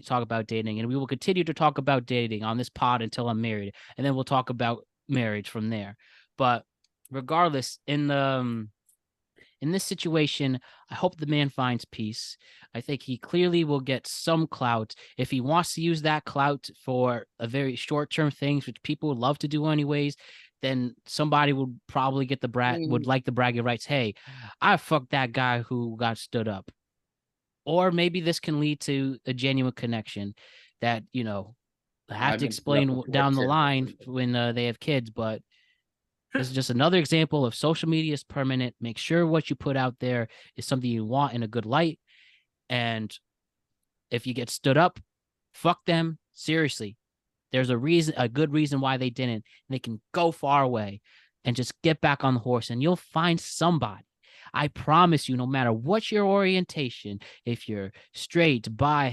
talk about dating, and we will continue to talk about dating on this pod until I'm married, and then we'll talk about marriage from there. But regardless, in this situation, I hope the man finds peace. I think he clearly will get some clout. If he wants to use that clout for a very short-term things, which people would love to do anyways, then somebody would probably get would like the bragging rights. Hey, I fucked that guy who got stood up. Or maybe this can lead to a genuine connection that, you know, I have to explain down the line when they have kids, but this is just another example of social media is permanent. Make sure what you put out there is something you want in a good light. And if you get stood up, fuck them. Seriously. There's a good reason why they didn't. And they can go far away and just get back on the horse, and you'll find somebody. I promise you, no matter what your orientation, if you're straight, bi,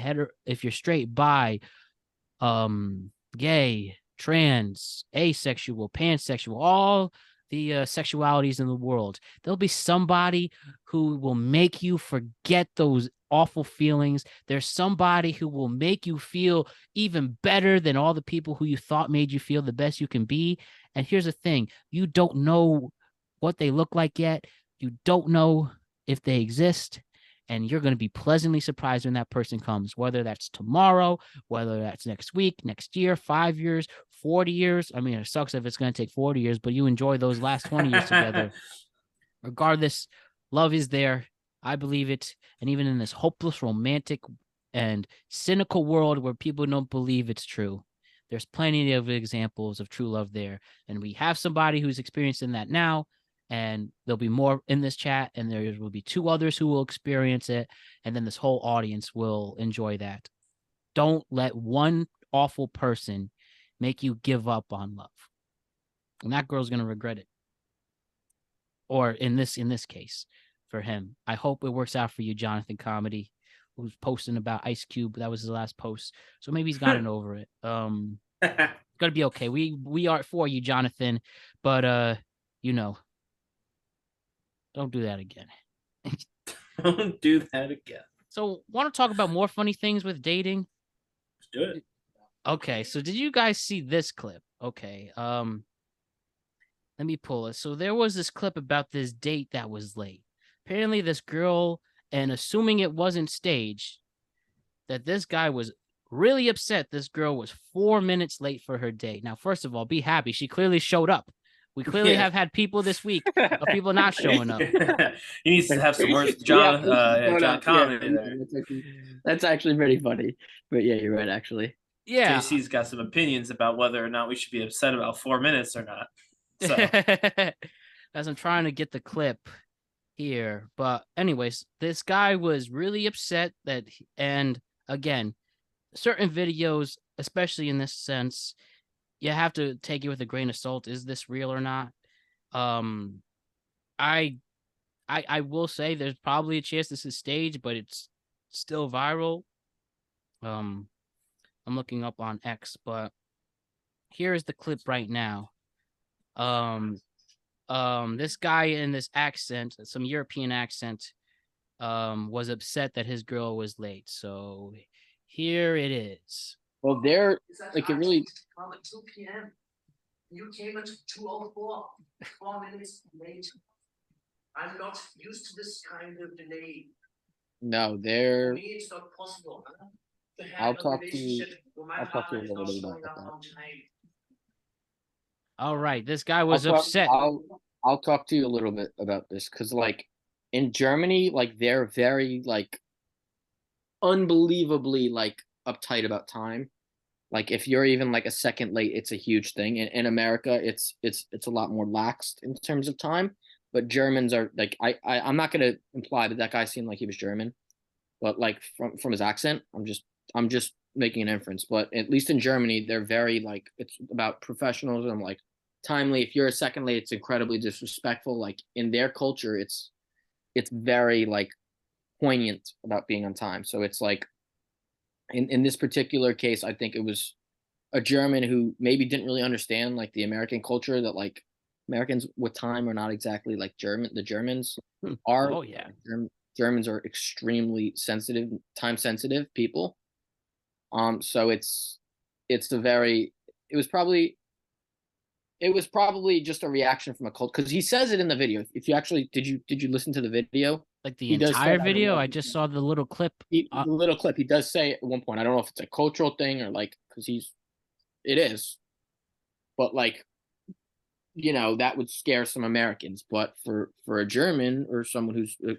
gay, trans, asexual, pansexual, all the sexualities in the world, there'll be somebody who will make you forget those awful feelings. There's somebody who will make you feel even better than all the people who you thought made you feel the best you can be. And here's the thing, you don't know what they look like yet. You don't know if they exist. And you're going to be pleasantly surprised when that person comes, whether that's tomorrow, whether that's next week, next year, 5 years, 40 years. I mean, it sucks if it's going to take 40 years, but you enjoy those last 20 years together. Regardless, love is there. I believe it. And even in this hopeless, romantic, and cynical world where people don't believe it's true, there's plenty of examples of true love there. And we have somebody who's experiencing that now. And there'll be more in this chat, and there will be 2 others who will experience it, and then this whole audience will enjoy that. Don't let one awful person make you give up on love. And that girl's going to regret it. Or in this case, for him. I hope it works out for you, Jonathan Comedy, who's posting about Ice Cube. That was his last post. So maybe he's gotten over it. It's going to be okay. We are for you, Jonathan, but you know, don't do that again. Don't do that again. So, want to talk about more funny things with dating? Let's do it. Okay, so did you guys see this clip? Okay, let me pull it. So there was this clip about this date that was late. Apparently, this girl, and assuming it wasn't staged, that this guy was really upset this girl was 4 minutes late for her date. Now, first of all, be happy. She clearly showed up. We clearly have had people this week of people not showing up. He needs to have some words, John. John comedy there. That's actually pretty funny. But yeah, you're right. Actually, Yeah. JC's got some opinions about whether or not we should be upset about 4 minutes or not. So. As I'm trying to get the clip here, but anyways, this guy was really upset that, and again, certain videos, especially in this sense, you have to take it with a grain of salt. Is this real or not? I will say there's probably a chance this is staged, but it's still viral. I'm looking up on X, but here is the clip right now. This guy in this accent, some European accent, was upset that his girl was late. So here it is. Well, they're like it really. At 2 p.m. You came at 2:04, 4 minutes late. I'm not used to this kind of delay. No, For they're. me, it's not possible. Huh? To have I'll a talk to you. relationship where my I'll talk to you partner a is little not bit showing about up that. on time. All right, this guy was I'll talk- upset. I'll talk to you a little bit about this because, like, in Germany, like they're very like unbelievably like uptight about time. Like if you're even like a second late, it's a huge thing. In America, it's a lot more laxed in terms of time. But Germans are like I'm not gonna imply that guy seemed like he was German, but like from his accent, I'm just making an inference. But at least in Germany, they're very like it's about professionalism, like timely. If you're a second late, it's incredibly disrespectful. Like in their culture, it's very like poignant about being on time. So it's like in this particular case, I think it was a German who maybe didn't really understand like the American culture, that like Americans with time are not exactly like the Germans are. Oh yeah. Germans are extremely sensitive, time sensitive people. So it was probably just a reaction from a cult, because he says it in the video. If you actually did you listen to the video? Like the He does say entire that video? in I just saw the little clip. the little clip. He does say at one point, I don't know if it's a cultural thing or like because it is, but like that would scare some Americans. But for a German or someone who's a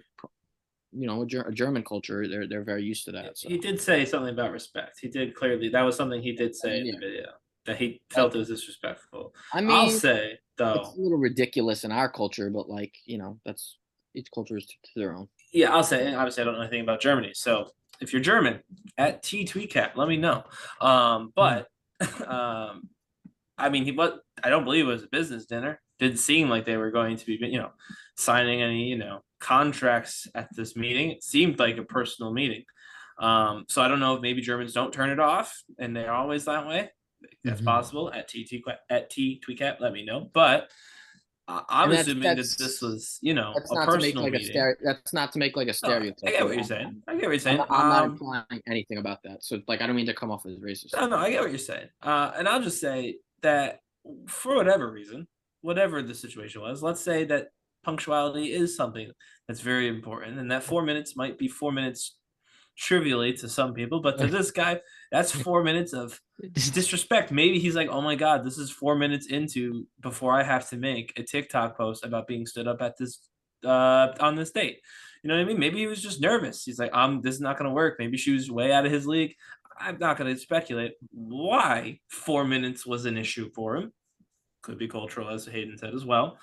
German culture, they're very used to that. So. He did say something about respect. He did clearly. That was something he did say in the video, that he felt it was disrespectful. I mean, I'll say though, it's a little ridiculous in our culture, but like that's each culture is to their own. Yeah, I'll say. Obviously, I don't know anything about Germany, so if you're German at TweetCap, let me know. But I mean, I don't believe it was a business dinner. Didn't seem like they were going to be, signing any, contracts at this meeting. It seemed like a personal meeting. So I don't know if maybe Germans don't turn it off and they're always that way. That's possible. At TweetCap, let me know. But I'm assuming that this was, that's a not personal to make meeting. That's not to make like a stereotype. I get what you're saying. I'm not implying anything about that. So like, I don't mean to come off as racist. No, I get what you're saying. And I'll just say that for whatever reason, whatever the situation was, let's say that punctuality is something that's very important, and that 4 minutes might be 4 minutes trivially to some people, but to this guy, that's 4 minutes of disrespect. Maybe he's like, oh my God, this is 4 minutes into before I have to make a TikTok post about being stood up at this on this date. You know what I mean? Maybe he was just nervous. He's like, this is not going to work. Maybe she was way out of his league. I'm not going to speculate why 4 minutes was an issue for him. Could be cultural, as Hayden said as well.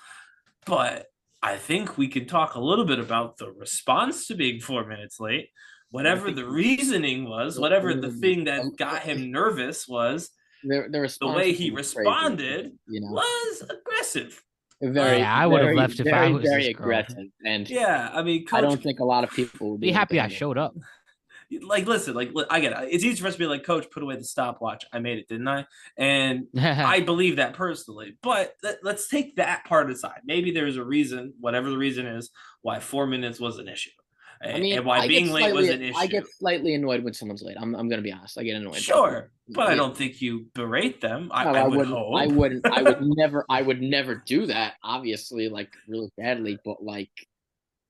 But I think we can talk a little bit about the response to being 4 minutes late. Whatever the reasoning was, whatever the thing that got him nervous was, the way he responded was aggressive. I would have left if I was very this girl. aggressive. And yeah, I mean, I don't think a lot of people would be happy I showed up. Like, listen, like, I get it. It's easy for us to be like, Coach, put away the stopwatch. I made it, didn't I? And I believe that personally. But let's take that part aside. Maybe there's a reason, whatever the reason is, why 4 minutes was an issue. And why being late was an issue. I get slightly annoyed when someone's late. I'm going to be honest. I get annoyed. Sure, but I don't think you berate them. I would hope. I would never do that, obviously, like really badly. But like,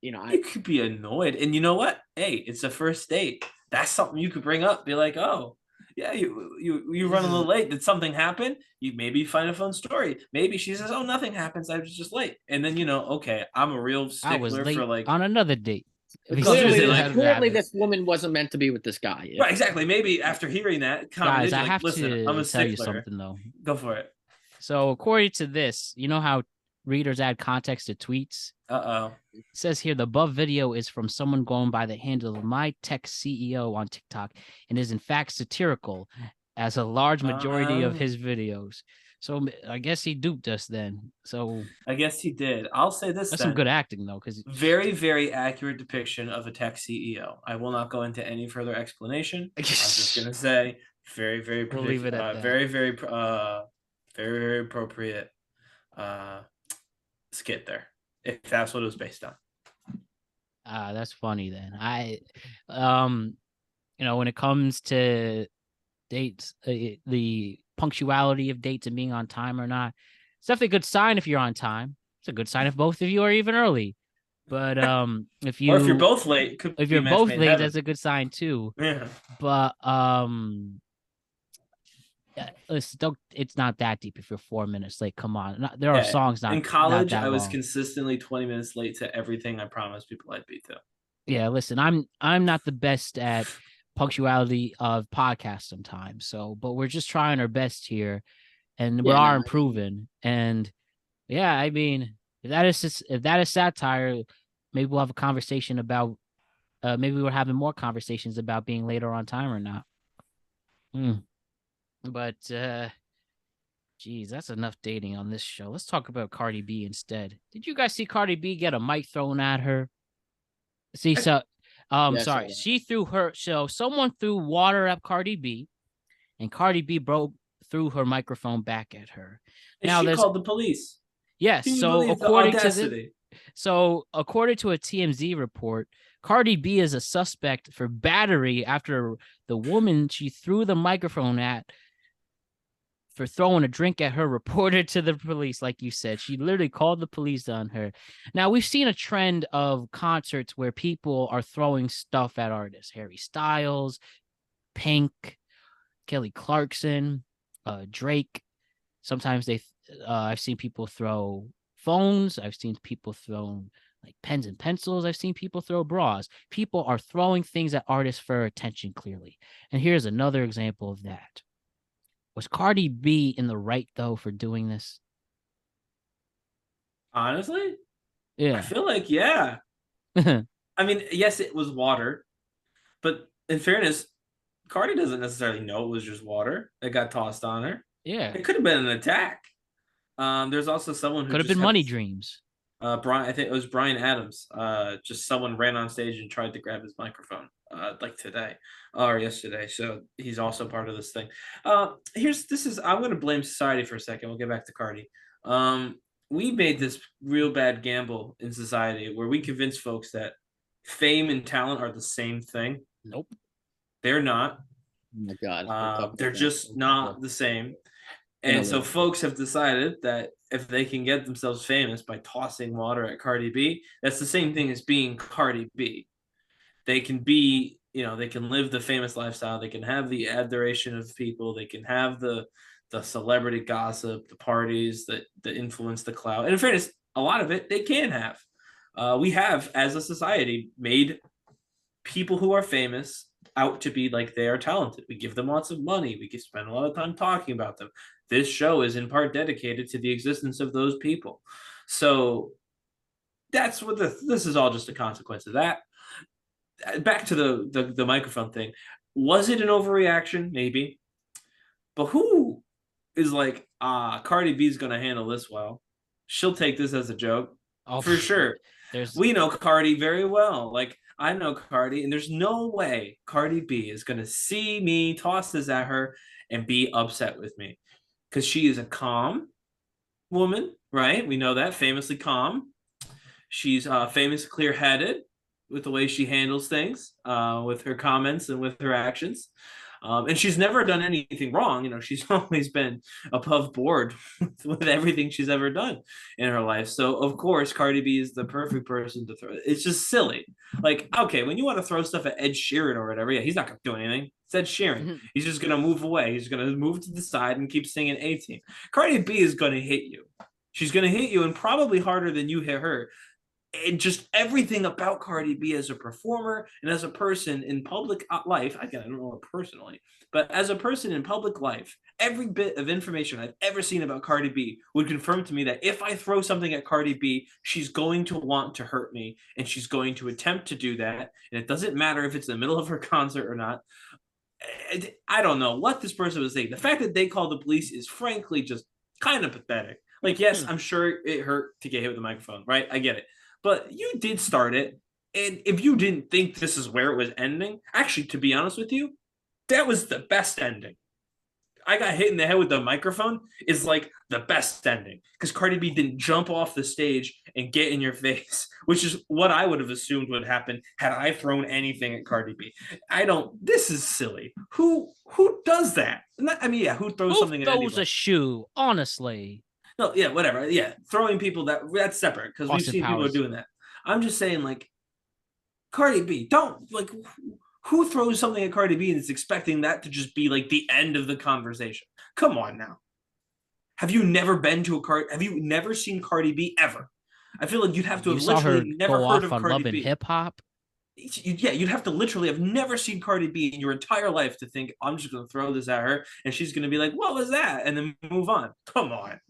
you could be annoyed, and you know what? Hey, it's a first date. That's something you could bring up. Be like, oh, yeah, you run a little late. Did something happen? You maybe find a fun story. Maybe she says, oh, nothing happens. I was just late, and then okay, I'm a real stickler I was late for like on another date. Clearly, this woman wasn't meant to be with this guy. Right, exactly. Maybe after hearing that, guys, I have listen, to I'm a tell you stickler. something though. Go for it. So according to this, you know how readers add context to tweets? It says here the above video is from someone going by the handle of My Tech CEO on TikTok and is in fact satirical, as a large majority of his videos. So I guess he duped us then. So I guess he did. I'll say this. That's some good acting though, because very, very accurate depiction of a tech CEO. I will not go into any further explanation. I'm just gonna say very, very very, very, very appropriate skit there. If that's what it was based on. That's funny then. When it comes to dates, the punctuality of dates and being on time or not, it's definitely a good sign if you're on time. It's a good sign if both of you are even early. But if you're both late, that's a good sign too. Yeah. But listen, it's not that deep if you're 4 minutes late. Come on, there are songs not in college. Not I was long. Consistently 20 minutes late to everything I promised people I'd be to. Yeah, listen, I'm not the best at punctuality of podcasts sometimes. But we're just trying our best here, and we are improving. And yeah, I mean, if that is satire, maybe we'll have a conversation about. Maybe we're having more conversations about being later on time or not. But geez, that's enough dating on this show. Let's talk about Cardi B instead. Did you guys see Cardi B get a mic thrown at her? Sorry. She threw her. So someone threw water at Cardi B, and Cardi B threw her microphone back at her. And she called the police. Yes. So according to a TMZ report, Cardi B is a suspect for battery after the woman she threw the microphone at for throwing a drink at her reported to the police. Like you said, she literally called the police on her. Now, we've seen a trend of concerts where people are throwing stuff at artists. Harry Styles, Pink, Kelly Clarkson, Drake. Sometimes they I've seen people throw phones. I've seen people throw like pens and pencils. I've seen people throw bras. People are throwing things at artists for attention, clearly. And here's another example of that. Was Cardi B in the right, though, for doing this? Honestly, I Yeah. feel like, yeah. I mean, yes, it was water, but in fairness, Cardi doesn't necessarily know it was just water that got tossed on her. Yeah. It could have been an attack. There's also someone who Could have just been had money dreams. Brian, I think it was Brian Adams. Just someone ran on stage and tried to grab his microphone, like today or yesterday. So he's also part of this thing. I'm going to blame society for a second. We'll get back to Cardi. We made this real bad gamble in society where we convinced folks that fame and talent are the same thing. Nope. They're not. Oh my God. They're just not the same. And so folks have decided that if they can get themselves famous by tossing water at Cardi B, that's the same thing as being Cardi B. They can be, they can live the famous lifestyle. They can have the adoration of people. They can have the celebrity gossip, the parties that influence the cloud. And in fairness, a lot of it they can have. We have, as a society, made people who are famous out to be like they are talented. We give them lots of money. We can spend a lot of time talking about them. This show is in part dedicated to the existence of those people. So that's what this is all just a consequence of that. Back to the microphone thing. Was it an overreaction? Maybe. But who is like, Cardi B's going to handle this well. She'll take this as a joke. Oh, for sure. We know Cardi very well. Like, I know Cardi, and there's no way Cardi B is going to see me toss this at her and be upset with me. Because she is a calm woman, right? We know that, famously calm. She's famously clear-headed with the way she handles things, with her comments and with her actions. And she's never done anything wrong. She's always been above board with everything she's ever done in her life. So, of course, Cardi B is the perfect person to throw. It's just silly. Like, okay, when you want to throw stuff at Ed Sheeran or whatever, yeah, he's not going to do anything. It's Ed Sheeran. Mm-hmm. He's just going to move away. He's going to move to the side and keep singing A-Team. Cardi B is going to hit you. She's going to hit you, and probably harder than you hit her. And just everything about Cardi B as a performer and as a person in public life, again, I don't know her personally, but as a person in public life, every bit of information I've ever seen about Cardi B would confirm to me that if I throw something at Cardi B, she's going to want to hurt me, and she's going to attempt to do that. And it doesn't matter if it's in the middle of her concert or not. I don't know what this person was saying. The fact that they called the police is frankly just kind of pathetic. Like, yes, I'm sure it hurt to get hit with the microphone, right? I get it. But you did start it, and if you didn't think this is where it was ending, actually, to be honest with you, that was the best ending. I got hit in the head with the microphone is like the best ending, because Cardi B didn't jump off the stage and get in your face, which is what I would have assumed would happen had I thrown anything at Cardi B. This is silly. Who does that? Who throws something at anybody? Who throws a shoe, honestly? No, yeah, whatever. Yeah, throwing people, that's separate, because we've seen people doing that. I'm just saying, like, Cardi B, don't, like, who throws something at Cardi B and is expecting that to just be, like, the end of the conversation? Come on now. Have you never seen Cardi B ever? I feel like you'd have to have literally never heard of Cardi B. Hip hop. Yeah, you'd have to literally have never seen Cardi B in your entire life to think, I'm just going to throw this at her, and she's going to be like, what was that? And then move on. Come on.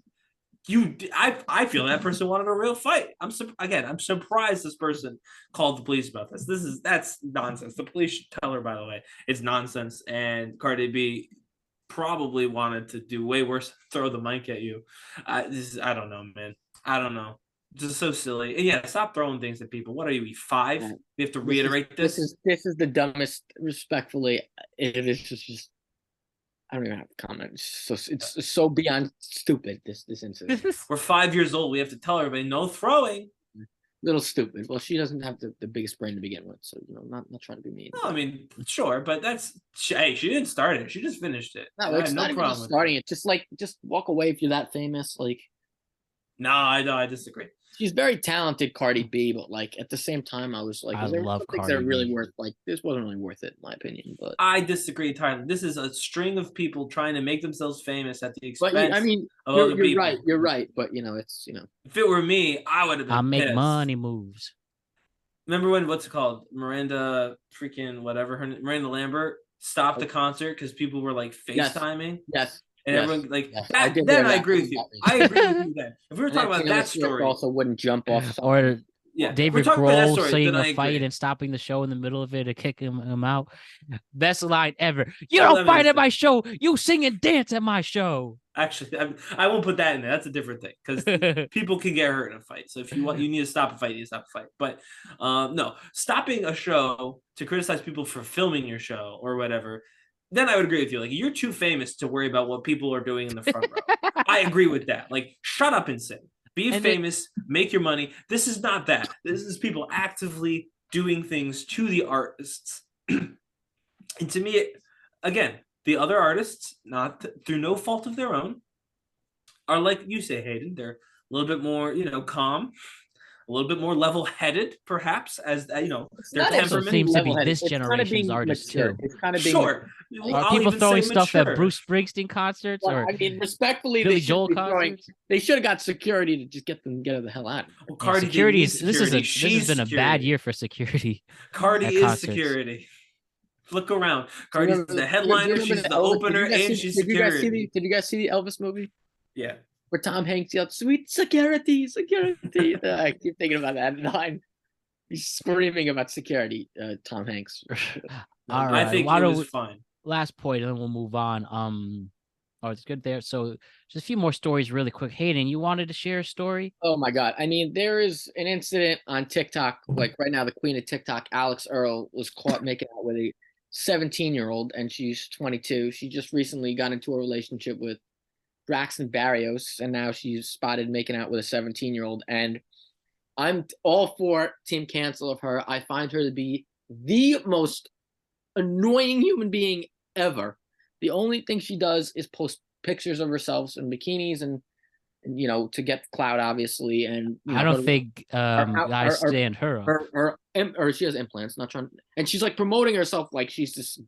I feel that person wanted a real fight. I'm surprised this person called the police about this. That's nonsense. The police should tell her, by the way, it's nonsense. And Cardi B probably wanted to do way worse, throw the mic at you. I don't know, man. I don't know. Just so silly. And yeah, stop throwing things at people. What are you, 5? We have to reiterate this. This is the dumbest. Respectfully, it is just. I don't even have to comment. It's so beyond stupid, this incident. We're 5 years old. We have to tell everybody no throwing. Little stupid. Well, she doesn't have the biggest brain to begin with, so not trying to be mean. No, I mean, sure, but she didn't start it. She just finished it. No, it's not even starting it. Just walk away if you're that famous. Like, no, I disagree. she's very talented, Cardi B, but like at the same time, I was like, I there love some things that are Cardi really B. worth like this wasn't really worth it in my opinion. But I disagree, Tyler. This is a string of people trying to make themselves famous at the but expense I mean, of other you're people. right, you're right. But it's If it were me, I would have I been make pissed. money moves. Remember when what's it called? Miranda freaking whatever her Miranda Lambert stopped the concert because people were like FaceTiming. Yes. And everyone like Yes. that, did then hear I that. agree with you. I agree with you then. If we were And talking then about Taylor that Swift story, also wouldn't jump off. something. Or yeah, David we're talking about that Grohl story, seeing then a I fight agree. and stopping the show in the middle of it to kick him out. Best line ever. You Well, don't I mean, fight it's at my show. You sing and dance at my show. Actually, I won't put that in there. That's a different thing because people can get hurt in a fight. So if you need to stop a fight, you need to stop a fight. But no, stopping a show to criticize people for filming your show or whatever, then I would agree with you. Like you're too famous to worry about what people are doing in the front row. I agree with that. Like shut up and sing. Be famous, make your money. This is not that. This is people actively doing things to the artists. And to me, again, the other artists, not through no fault of their own, are like you say, Hayden. They're a little bit more, calm, a little bit more level-headed, perhaps, as their That also temperament. seems to be this generation's artists too. It's kind of being Sure. Are I'll people even throwing say stuff mature. at Bruce Springsteen concerts Well, or I mean, respectfully, Billy they should Joel be throwing. concerts? They should have got security to just get the hell out. Well, Yeah, Cardi security didn't is need this security. has been a bad year for security. Cardi at is concerts. security. Look around. Do you Cardi's remember the do headliner. you remember She's the Elvis- opener, and she's Did you guys security. Did you guys see the Elvis movie Yeah. where Tom Hanks yelled "Sweet security, security"? I keep thinking about that line. He's screaming about security. Tom Hanks. All I right, think why it don't was we- fine. last point, and then we'll move on. Oh, it's good there. So just a few more stories really quick. Hayden, you wanted to share a story? Oh my God. I mean, there is an incident on TikTok, like right now, the queen of TikTok, Alix Earle, was caught making out with a 17-year-old, and she's 22. She just recently got into a relationship with Braxton Berrios, and now she's spotted making out with a 17-year-old. And I'm all for team cancel of her. I find her to be the most annoying human being ever. The only thing she does is post pictures of herself in bikinis and to get clout, obviously. And I don't think guys her- stand her up. or she has implants. Not trying, and she's like promoting herself like she's this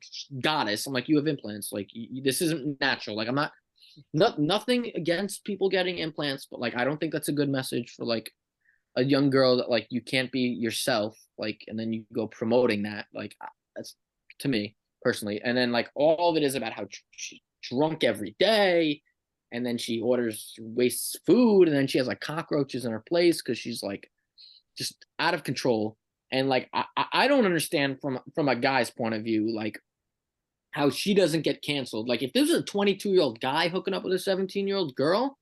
goddess. I'm like, you have implants. Like this isn't natural. Like I'm nothing against people getting implants, but like I don't think that's a good message for like a young girl that like you can't be yourself. Like, and then you go promoting that. Like that's to me personally. And then like all of it is about how she's drunk every day. And then she wastes food, and then she has like cockroaches in her place because she's like just out of control. And like I don't understand from a guy's point of view, like how she doesn't get canceled. Like if there's a 22-year-old guy hooking up with a 17-year-old girl,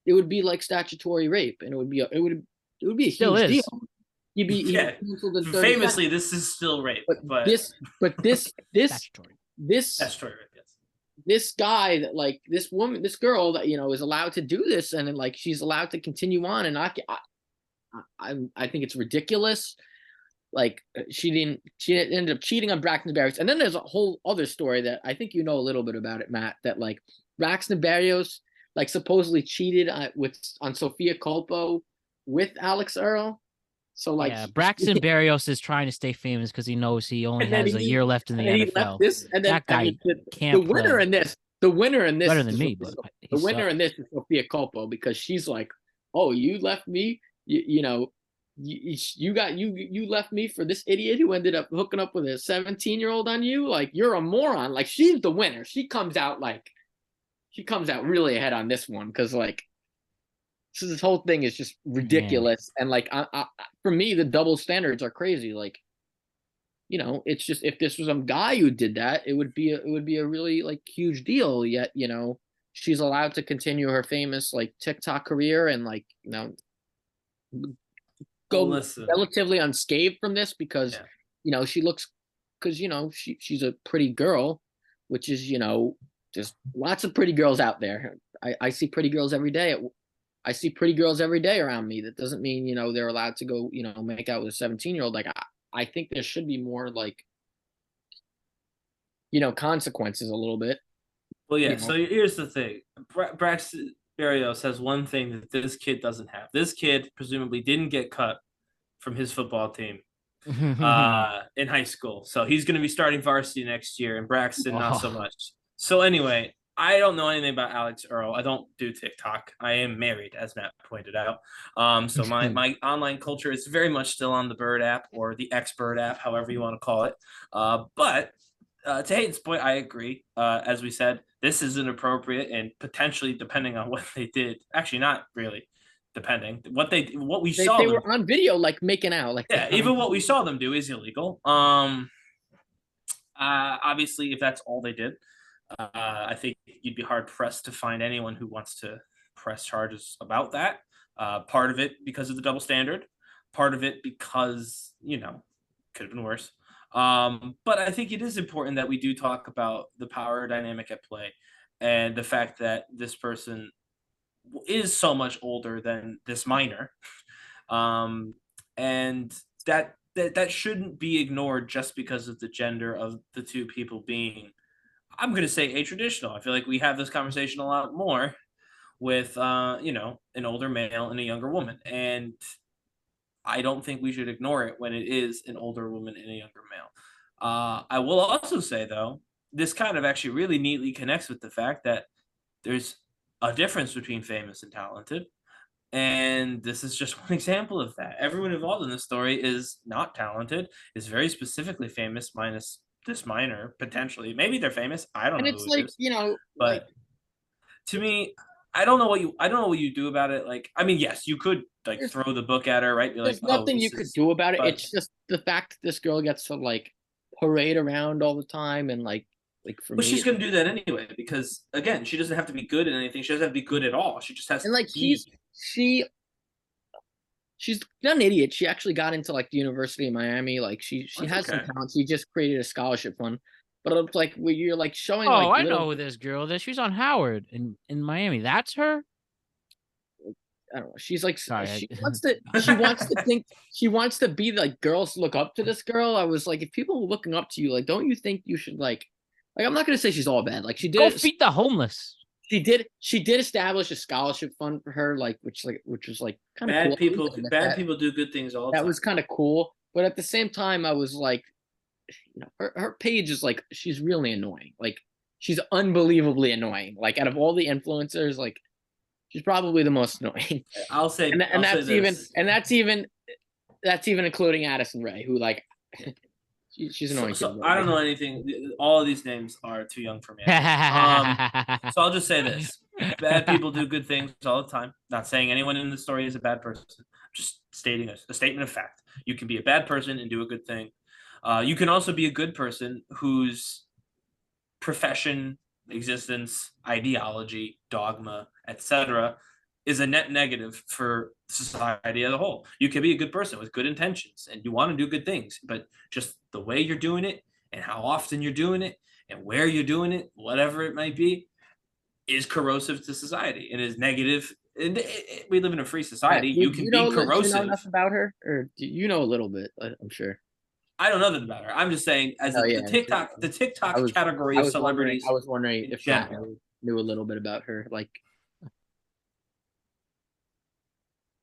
it would be like statutory rape, and it would be a huge deal. You'd be canceled in 30 Famously, seconds. this is still rape, but this Statutory. statutory rape. Yes. This guy that like this girl that is allowed to do this, and then like she's allowed to continue on, and I think it's ridiculous. Like she ended up cheating on Braxton Berrios, and then there's a whole other story that I think you know a little bit about it, Matt. That like Braxton Berrios like supposedly cheated on Sophia Colpo with Alix Earle. So like Braxton Berrios is trying to stay famous because he knows he only has a year left in the NFL. That guy can't. The winner in this better than me, but the winner in this is Sophia Colpo, because she's like, oh, you left me, you left me for this idiot who ended up hooking up with a 17-year-old on you. Like you're a moron. Like she's the winner. She comes out really ahead on this one because like. So this whole thing is just ridiculous, and like, for me, the double standards are crazy. Like, it's just if this was some guy who did that, it would be a really like huge deal. Yet, she's allowed to continue her famous like TikTok career and like go relatively unscathed from this because she looks she's a pretty girl, which is just lots of pretty girls out there. I see pretty girls every day. I see pretty girls every day around me. That doesn't mean, they're allowed to go, make out with a 17-year-old. Like, I think there should be more like, consequences a little bit. Well, yeah. So here's the thing. Braxton Barrios has one thing that this kid doesn't have. This kid presumably didn't get cut from his football team in high school. So he's going to be starting varsity next year, and Braxton not so much. So anyway, I don't know anything about Alix Earle. I don't do TikTok. I am married, as Matt pointed out. So my online culture is very much still on the Bird app or the X-Bird app, however you want to call it. But to Hayden's point, I agree. As we said, this is inappropriate, and potentially, depending on what they did, actually not really, depending what we saw. They were on video, like making out, like yeah. Even what we saw them do is illegal. Obviously, if that's all they did, I think you'd be hard pressed to find anyone who wants to press charges about that. Part of it because of the double standard, part of it because could have been worse. But I think it is important that we do talk about the power dynamic at play and the fact that this person is so much older than this minor. And that shouldn't be ignored just because of the gender of the two people being, I'm going to say, atraditional. I feel like we have this conversation a lot more with, an older male and a younger woman. And I don't think we should ignore it when it is an older woman and a younger male. I will also say, though, this kind of actually really neatly connects with the fact that there's a difference between famous and talented. And this is just one example of that. Everyone involved in this story is not talented, is very specifically famous, minus this minor, potentially. Maybe they're famous. I don't know. And it's like, but to me, I don't know what you do about it. Like, I mean, yes, you could throw the book at her, right? Be there's like, nothing you could do about it. It's just the fact that this girl gets to parade around all the time and for but me, she's gonna do that anyway because again, she doesn't have to be good at anything. She doesn't have to be good at all. She just has and to be. She's not an idiot. She actually got into the University of Miami. She has some talent. She just created a scholarship fund. But it's where you're showing. Oh, I know who this girl is. She's on Howard in Miami. That's her. I don't know. She's Sorry, she wants to think she wants to be girls look up to this girl. I was if people are looking up to you, don't you think you should I'm not gonna say she's all bad. She did go feed the homeless. She did establish a scholarship fund for her, which was kind of cool. Bad people do good things all the time. That was kind of cool. But at the same time, I was her page is she's really annoying. She's unbelievably annoying. Out of all the influencers, she's probably the most annoying. I'll say, that's even including Addison Rae, who she's annoying. So I don't know anything. All of these names are too young for me. So I'll just say this: bad people do good things all the time. Not saying anyone in the story is a bad person. Just stating a statement of fact. You can be a bad person and do a good thing. You can also be a good person whose profession, existence, ideology, dogma, etc., is a net negative for society as a whole. You can be a good person with good intentions and you want to do good things, but just the way you're doing it and how often you're doing it and where you're doing it, whatever it might be, is corrosive to society and is negative. And we live in a free society. You can be corrosive. Do you know enough about her, or do you know a little bit? I'm sure. I don't know nothing about her. I'm just saying, as the TikTok category of celebrities. I was wondering if Matt knew a little bit about her,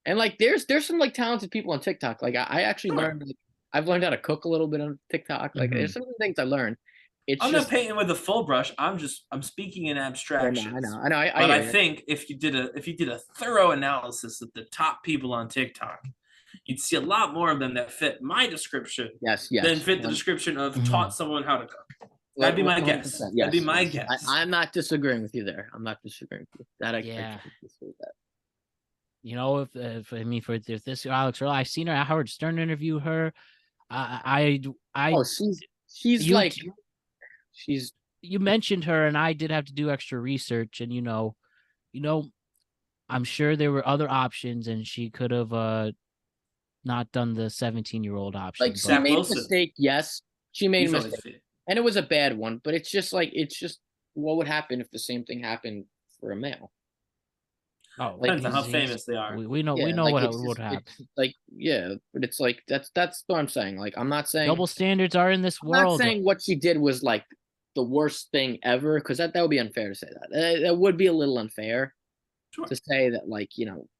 and there's some talented people on TikTok. I actually learned. I've learned how to cook a little bit on TikTok. There's some things I learned. I'm not painting with a full brush. I'm speaking in abstractions. I know. I think if you did a thorough analysis of the top people on TikTok, you'd see a lot more of them that fit my description than fit the description of taught someone how to cook. That'd be my guess. Yes, that'd be my guess. I'm not disagreeing with you there. I'm not disagreeing with you. I disagree with that. If this Alix Earle, I've seen her. Howard Stern interview her. She's. You mentioned her, and I did have to do extra research, and I'm sure there were other options, and she could have not done the 17-year-old option. She made a mistake. Yes, she made a mistake, and it was a bad one. But it's just what would happen if the same thing happened for a male? Oh, depends on how famous they are. We know what would happen. But it's that's what I'm saying. I'm not saying double standards are in this world. I'm not saying what she did was the worst thing ever, because that would be unfair to say that. That would be a little unfair. to say that, like,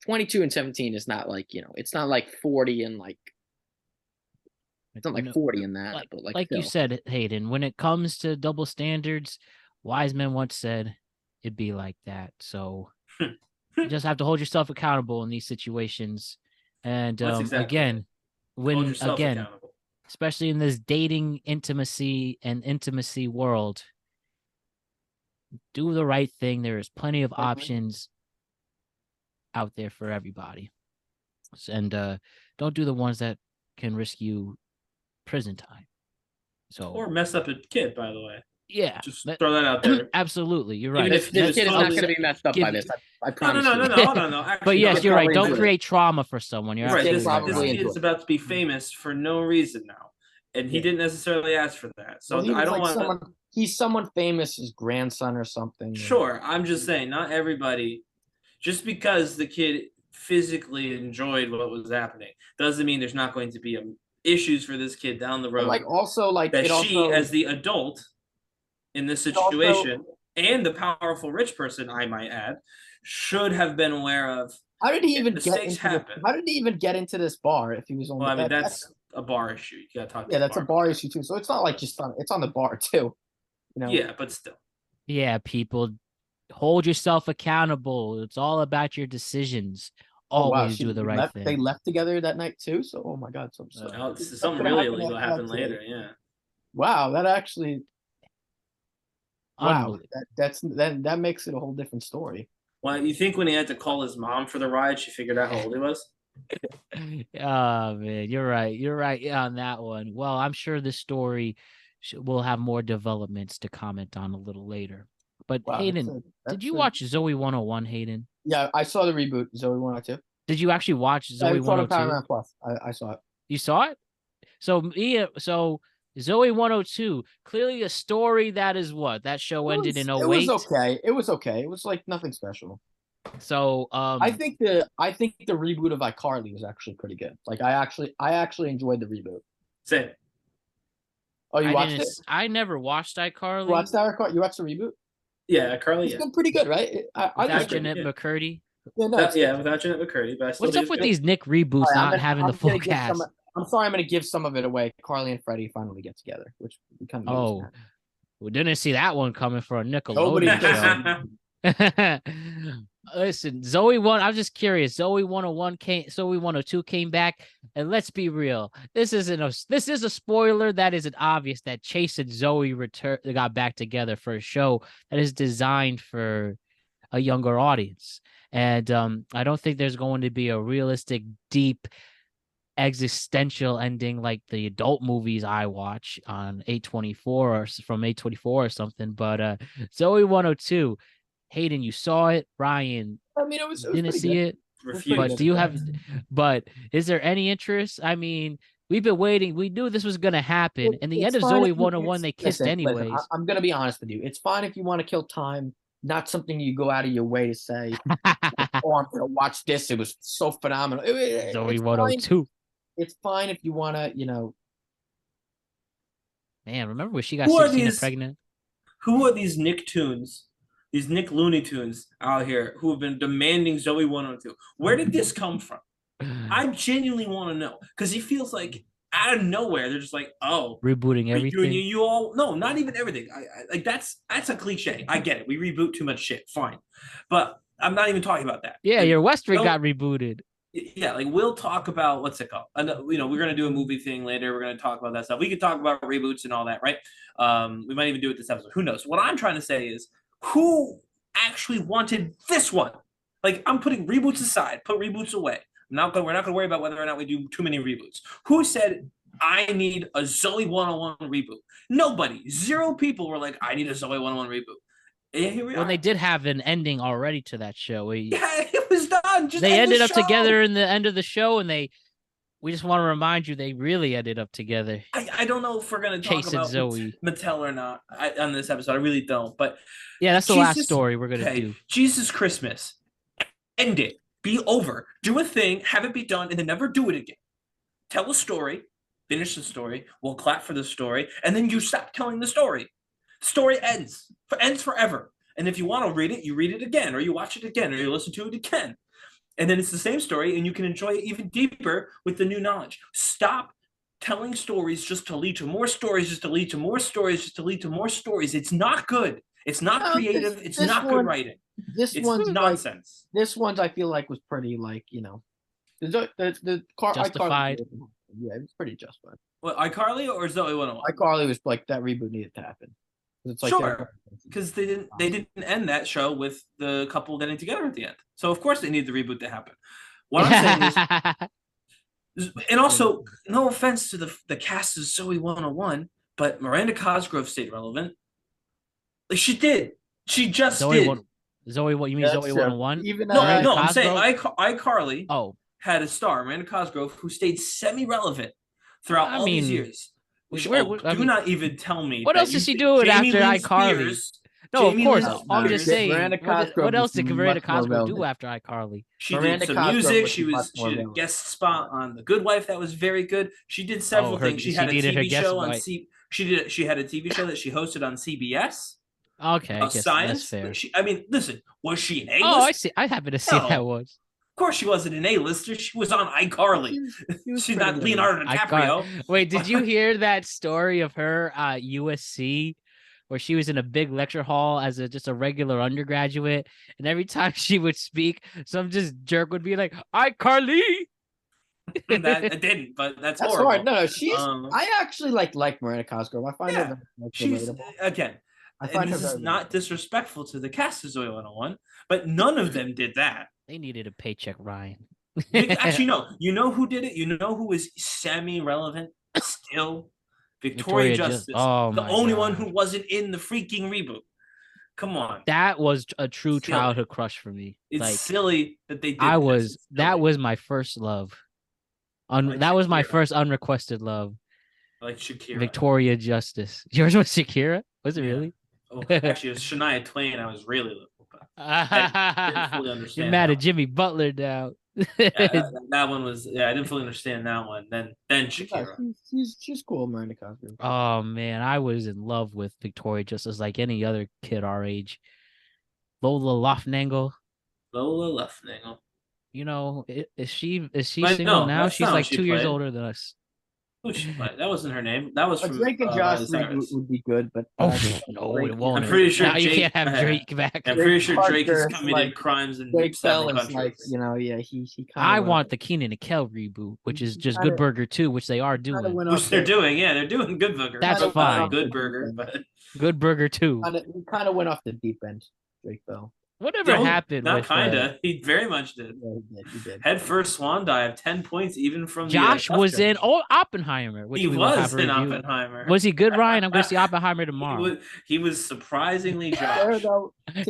22 and 17 is not like, it's not like 40 and like, it's not like 40 in that, but like you said, Hayden, when it comes to double standards, wise men once said it'd be like that. So you just have to hold yourself accountable in these situations. And again, accountable. especially in this dating intimacy world, do the right thing. There is plenty of options out there for everybody. And don't do the ones that can risk you prison time. Or mess up a kid, by the way. Yeah. Just throw that out there. Absolutely. You're right. This kid is not going to be messed up by this. I promise. No. Actually, but yes, you're right. Don't enjoy create trauma for someone. You're right. This absolutely kid is about to be famous for no reason now. And he didn't necessarily ask for that. So I don't want he's someone famous's grandson or something. Sure. I'm just saying, not everybody, just because the kid physically enjoyed what was happening, doesn't mean there's not going to be issues for this kid down the road. Like, also, like, that as the adult in this situation, and the powerful rich person, I might add, should have been aware of. How did he even get into this bar if he was only? Well, I mean, that's a bar issue. You gotta talk. Yeah, that's a bar issue too. So it's not like it's on the bar too. Yeah, but still. Yeah, people, hold yourself accountable. It's all about your decisions. Always do the right thing. They left together that night too. So, oh my God, something really illegal happened later. Yeah. Wow, that actually. Wow, that makes it a whole different story. Well, you think when he had to call his mom for the ride, she figured out how old he was? Oh man, you're right on that one. Well, I'm sure the story will have more developments to comment on a little later. But Hayden, did you watch Zoey 101, Hayden? Yeah, I saw the reboot, Zoey 102. Did you actually watch Zoey 102? I saw it. You saw it? So Zoey 102, clearly a story that is what? That show ended in 08? It was okay. It was like nothing special. So I think the reboot of iCarly was actually pretty good. Like, I actually enjoyed the reboot. Same. Oh, you watched it? I never watched iCarly. You watched iCarly? You watched the reboot? Yeah, iCarly. It's pretty good, right? Without Jeanette McCurdy. Without Jeanette McCurdy. But what's up with these Nick reboots not having the full cast? I'm sorry, I'm going to give some of it away. Carly and Freddie finally get together, which we kind of we didn't see that one coming for a Nickelodeon show. Listen, I'm just curious. Zoey 102 came back, and let's be real. This is a spoiler that isn't obvious that Chase and Zoey got back together for a show that is designed for a younger audience. And I don't think there's going to be a realistic, deep, existential ending like the adult movies I watch on 824 or from 824 or something. But Zoey 102, Hayden, you saw it. Ryan, I mean, it was didn't see it. But is there any interest? I mean, we've been waiting. We knew this was going to happen. And the end of Zoey 101, they kissed anyways. I'm going to be honest with you. It's fine if you want to kill time. Not something you go out of your way to say, oh, I'm going to watch this. It was so phenomenal. Zoey 102. It's fine if you want to, Man, remember when she got 16 and pregnant? Who are these Nicktoons, these Nick Looney Tunes out here who have been demanding Zoey 102? Where did this come from? I genuinely want to know, because he feels like out of nowhere they're just like, oh, rebooting everything. You all no, not even everything. I like that's a cliche. I get it. We reboot too much shit. Fine, but I'm not even talking about that. Yeah, like, your Western got rebooted. Yeah, like we'll talk about what's it called. We're gonna do a movie thing later. We're gonna talk about that stuff. We could talk about reboots and all that, right? We might even do it this episode. Who knows? What I'm trying to say is, who actually wanted this one? Like, I'm putting reboots aside. Put reboots away. We're not gonna worry about whether or not we do too many reboots. Who said I need a Zoey 101 reboot? Nobody. 0 people were like, I need a Zoey 101 reboot. And here we are. They did have an ending already to that show. Yeah, it was done. They ended up together in the end of the show, and we just want to remind you they really ended up together. I don't know if we're going to talk about Zoey. Mattel or not on this episode. I really don't. But yeah, that's the last story we're going to do. Jesus Christmas. End it. Be over. Do a thing. Have it be done, and then never do it again. Tell a story. Finish the story. We'll clap for the story. And then you stop telling the story. The story ends. Ends forever. And if you want to read it, you read it again, or you watch it again, or you listen to it again. And then it's the same story, and you can enjoy it even deeper with the new knowledge. Stop telling stories just to lead to more stories, just to lead to more stories, just to lead to more stories. It's not good. It's not creative. It's not good writing. This It's one's nonsense. This one's I feel like was pretty like, you know, the Justified. Yeah, it was pretty justified. What, iCarly or Zoey 101? iCarly was like that reboot needed to happen. It's like Sure, because they didn't end that show with the couple getting together at the end. So of course they need the reboot to happen. What I'm saying is, and also, no offense to the cast of Zoey 101, but Miranda Cosgrove stayed relevant. Like she did. She just Zoey did. Zoey, what you mean? Zoey 101? Even No, Miranda I'm saying Cosgrove? iCarly Oh, had a star, Miranda Cosgrove, who stayed semi-relevant throughout all these years. Do not even tell me. what else is she doing after iCarly? No, of course. I'm just saying. What else did Miranda Cosgrove do after iCarly? She did some music. She did a guest spot on The Good Wife that was very good. She did several things. She had a TV show on She had a TV show that she hosted on CBS. Okay, I guess science. that's fair. I mean, listen, was she an A-lister? Oh, I see. I happen to see that once. Of course, she wasn't an A-lister. She was on iCarly. She's not Leonardo DiCaprio. Wait, did you hear that story of her at USC, where she was in a big lecture hall as just a regular undergraduate, and every time she would speak, some just jerk would be like, "iCarly." That I didn't, but that's horrible. Hard. No, she's. I actually like Miranda Cosgrove. I find her she's again. And this is not disrespectful to the cast of Zoey 101, but none of them did that. They needed a paycheck, Ryan. Actually, no. You know who did it? You know who is semi-relevant still? Victoria Justice. The only one who wasn't in the freaking reboot. Come on. That was a true childhood crush for me. It's silly that they did that was my first love. That was my first unrequested love. Like Shakira. Victoria Justice. Yours was Shakira? Was it really? Oh, actually, it was Shania Twain. I was really looking for. I didn't fully understand. You're mad at Jimmy Butler now. That one was. Yeah, I didn't fully understand that one. Then Shakira. Yeah, she's cool, Miranda Cosgrove. Oh man, I was in love with Victoria Justice like any other kid our age. Lola Loftnagel. You know, is she single now? She's like 2 years older than us. That wasn't her name. That was from Drake and Josh would be good, but no, it won't. I'm pretty sure now you can't have Drake back. I'm pretty sure Drake has committed crimes in several countries. Like, you know, he I want the Keenan and Kel reboot, which is just Good Burger 2, which they are doing. Which they're doing, yeah, they're doing Good Burger. That's fine. Good Burger, but Good Burger 2. He kind of went off the deep end, Drake Bell. Whatever happened? Not kinda. He very much did. Yeah, he did. Head first swan dive, 10 points even from Josh was in Oppenheimer. He was in Oppenheimer. Was he good, Ryan? I'm going to see Oppenheimer tomorrow. He was surprisingly Josh.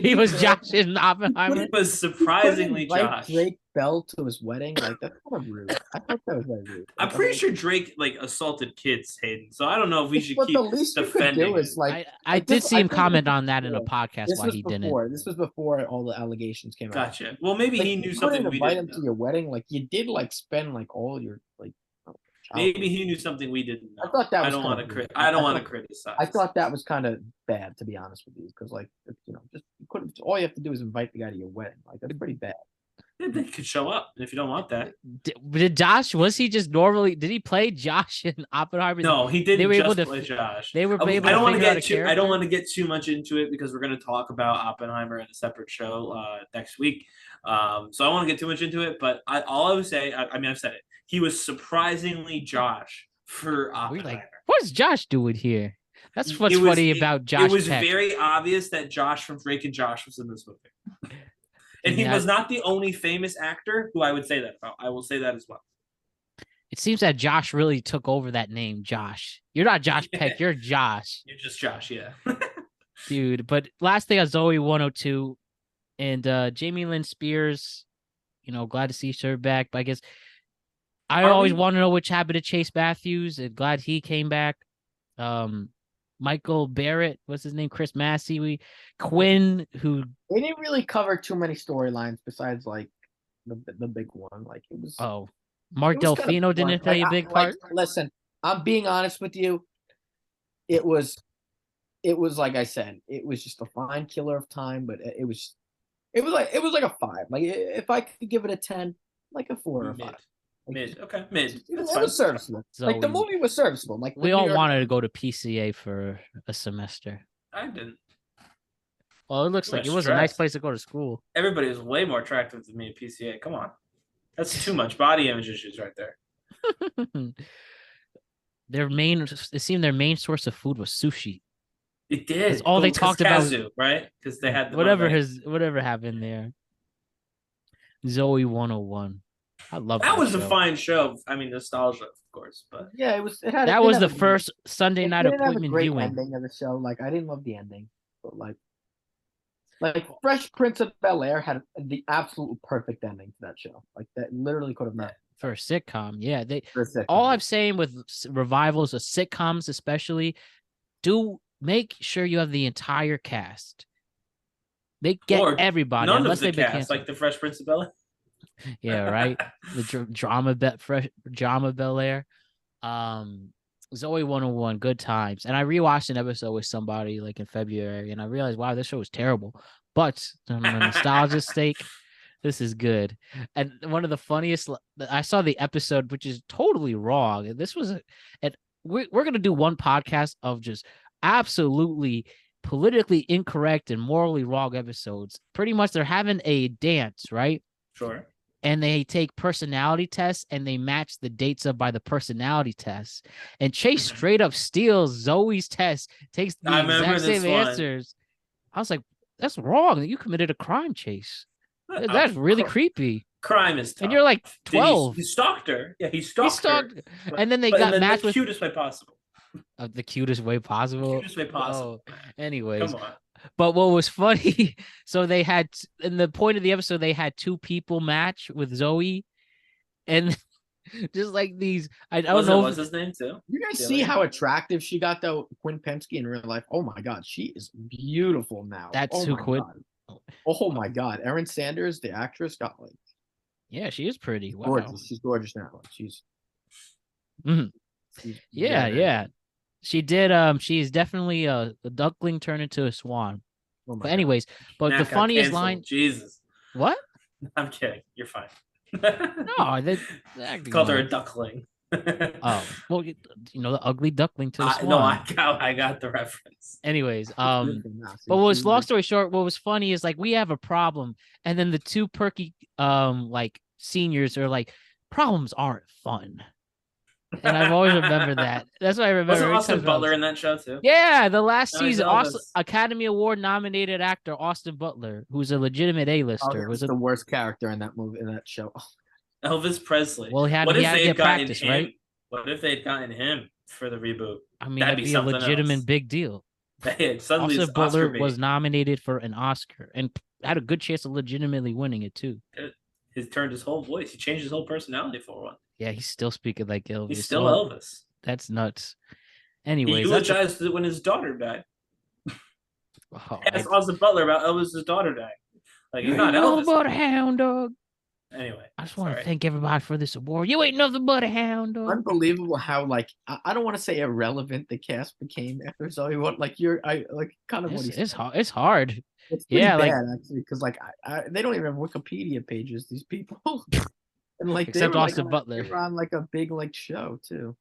He was Josh in Oppenheimer. He was surprisingly Josh. Drake Bell to his wedding, like that's kind of rude. I thought that was very rude. I'm pretty sure Drake like assaulted kids, Hayden. So I don't know if we should keep the least defending. Is, like, I did see him comment on that in a podcast why he didn't. This was before all the allegations came out. Gotcha. Well, maybe he knew something we didn't know. To your wedding, like you did, like spend like all your like. Maybe he knew something we didn't know. I thought that was. I don't want to criticize. I thought that was kind of bad, to be honest with you, because like you know, just all you have to do is invite the guy to your wedding. Like that's pretty bad. They could show up if you don't want that. Did Josh? Was he just normally? Did he play Josh in Oppenheimer? No, he didn't. They were able to play Josh. They were able. I don't want to get too much into it because we're going to talk about Oppenheimer in a separate show next week. So I don't want to get too much into it. But all I would say, I've said it. He was surprisingly Josh for Oppenheimer. Like, what's Josh doing here? That's what's funny about Josh. It was very obvious that Josh from Drake and Josh was in this movie. And he was not the only famous actor who I would say that about. I will say that as well. It seems that Josh really took over that name, Josh. You're not Josh Peck, you're Josh. You're just Josh, yeah. Dude, but last thing on Zoey 102 and Jamie Lynn Spears, you know, glad to see her back. But I guess I always want to know which happened to Chase Matthews, and glad he came back. Michael Barrett, what's his name? Chris Massey, Quinn, who they didn't really cover too many storylines besides like the big one. Like it was. Oh, Mark Delfino didn't play a big part. Listen, I'm being honest with you. It was it was like I said, it was just a fine killer of time, but it was like a 5. Like if I could give it a 10, like a 4 or 5. Like, Okay, mid. It That's was fine. serviceable. Like the Zoey. movie was serviceable. Like We all wanted to go to PCA for a semester. I didn't. Well, it looks You like were it was a nice stressed. place to go to school. Everybody was way more attractive than me at PCA. Come on. That's too much body image issues right there. It seemed their main source of food was sushi. It did. That's all they talked about. Kazu, right? Because they had the whatever happened there. Zoey 101. I love that was show. a fine show. I mean, nostalgia, of course, but yeah, it was. That was the first Sunday night appointment great viewing. Ending of the show. Like I didn't love the ending, but like Fresh Prince of Bel-Air had the absolute perfect ending to that show. Like that literally could have met for a sitcom. Yeah, sitcom. All I'm saying with revivals of sitcoms, especially, do make sure you have the entire cast. They get or everybody, none unless of the they've been cast, canceled. like the Fresh Prince of Bel-Air. Yeah, right. The drama Bel-Air. Zoey 101, good times. And I rewatched an episode with somebody like in February, and I realized, wow, this show was terrible. But on a nostalgia stake, this is good. And one of the funniest, I saw the episode, which is totally wrong. This was, we're going to do one podcast of just absolutely politically incorrect and morally wrong episodes. Pretty much they're having a dance, right? Sure. And they take personality tests and they match the dates up by the personality tests. And Chase straight up steals Zoe's test, takes the exact same answers. I was like, that's wrong. You committed a crime, Chase. That's really creepy. Crime is tough. And you're like 12. He stalked her. Yeah, he stalked her. And then they got matched with the cutest way possible. The cutest way possible. The cutest way possible. Oh, anyways. Come on. But what was funny, so they had, in the point of the episode, they had 2 people match with Zoey. And just like these, I don't know. What's his name too? You guys see how attractive she got though, Quinn Penske in real life? Oh my God, she is beautiful now. That's who Quinn. Oh my God, Erin Sanders, the actress, got like. Yeah, she is pretty. Wow. Gorgeous. She's gorgeous now. She's. Yeah. She did. She's definitely a duckling turned into a swan. Oh but anyways, but the funniest line. Jesus. What? I'm kidding. You're fine. No, they called her a duckling. Oh well, the ugly duckling to the swan. No, I got the reference. Anyways, but long story short, what was funny is like we have a problem, and then the 2 perky like seniors are like, problems aren't fun. And I've always remembered that. That's what I remember. Wasn't Austin Butler in that show too? Yeah, the last season, Academy Award nominated actor Austin Butler, who's a legitimate A-lister, was the worst character in that movie, in that show. Elvis Presley. Well, he had to get practice, right? What if they had gotten him for the reboot? I mean, that'd be a legitimate big deal. Austin Butler was nominated for an Oscar and had a good chance of legitimately winning it too. He turned his whole voice. He changed his whole personality for one. Yeah, he's still speaking like Elvis. He's still Elvis. That's nuts. Anyways, he eulogized when his daughter died. Asked Austin Butler about Elvis's daughter dying. Like, you're not Elvis. But a hound dog. Anyway, I just want to thank everybody for this award. You ain't nothing but a hound dog. Unbelievable how I don't want to say irrelevant the cast became after Zoey. What It's hard. It's pretty bad actually, because they don't even have Wikipedia pages. These people, and except Austin Butler, they were on like a big show too.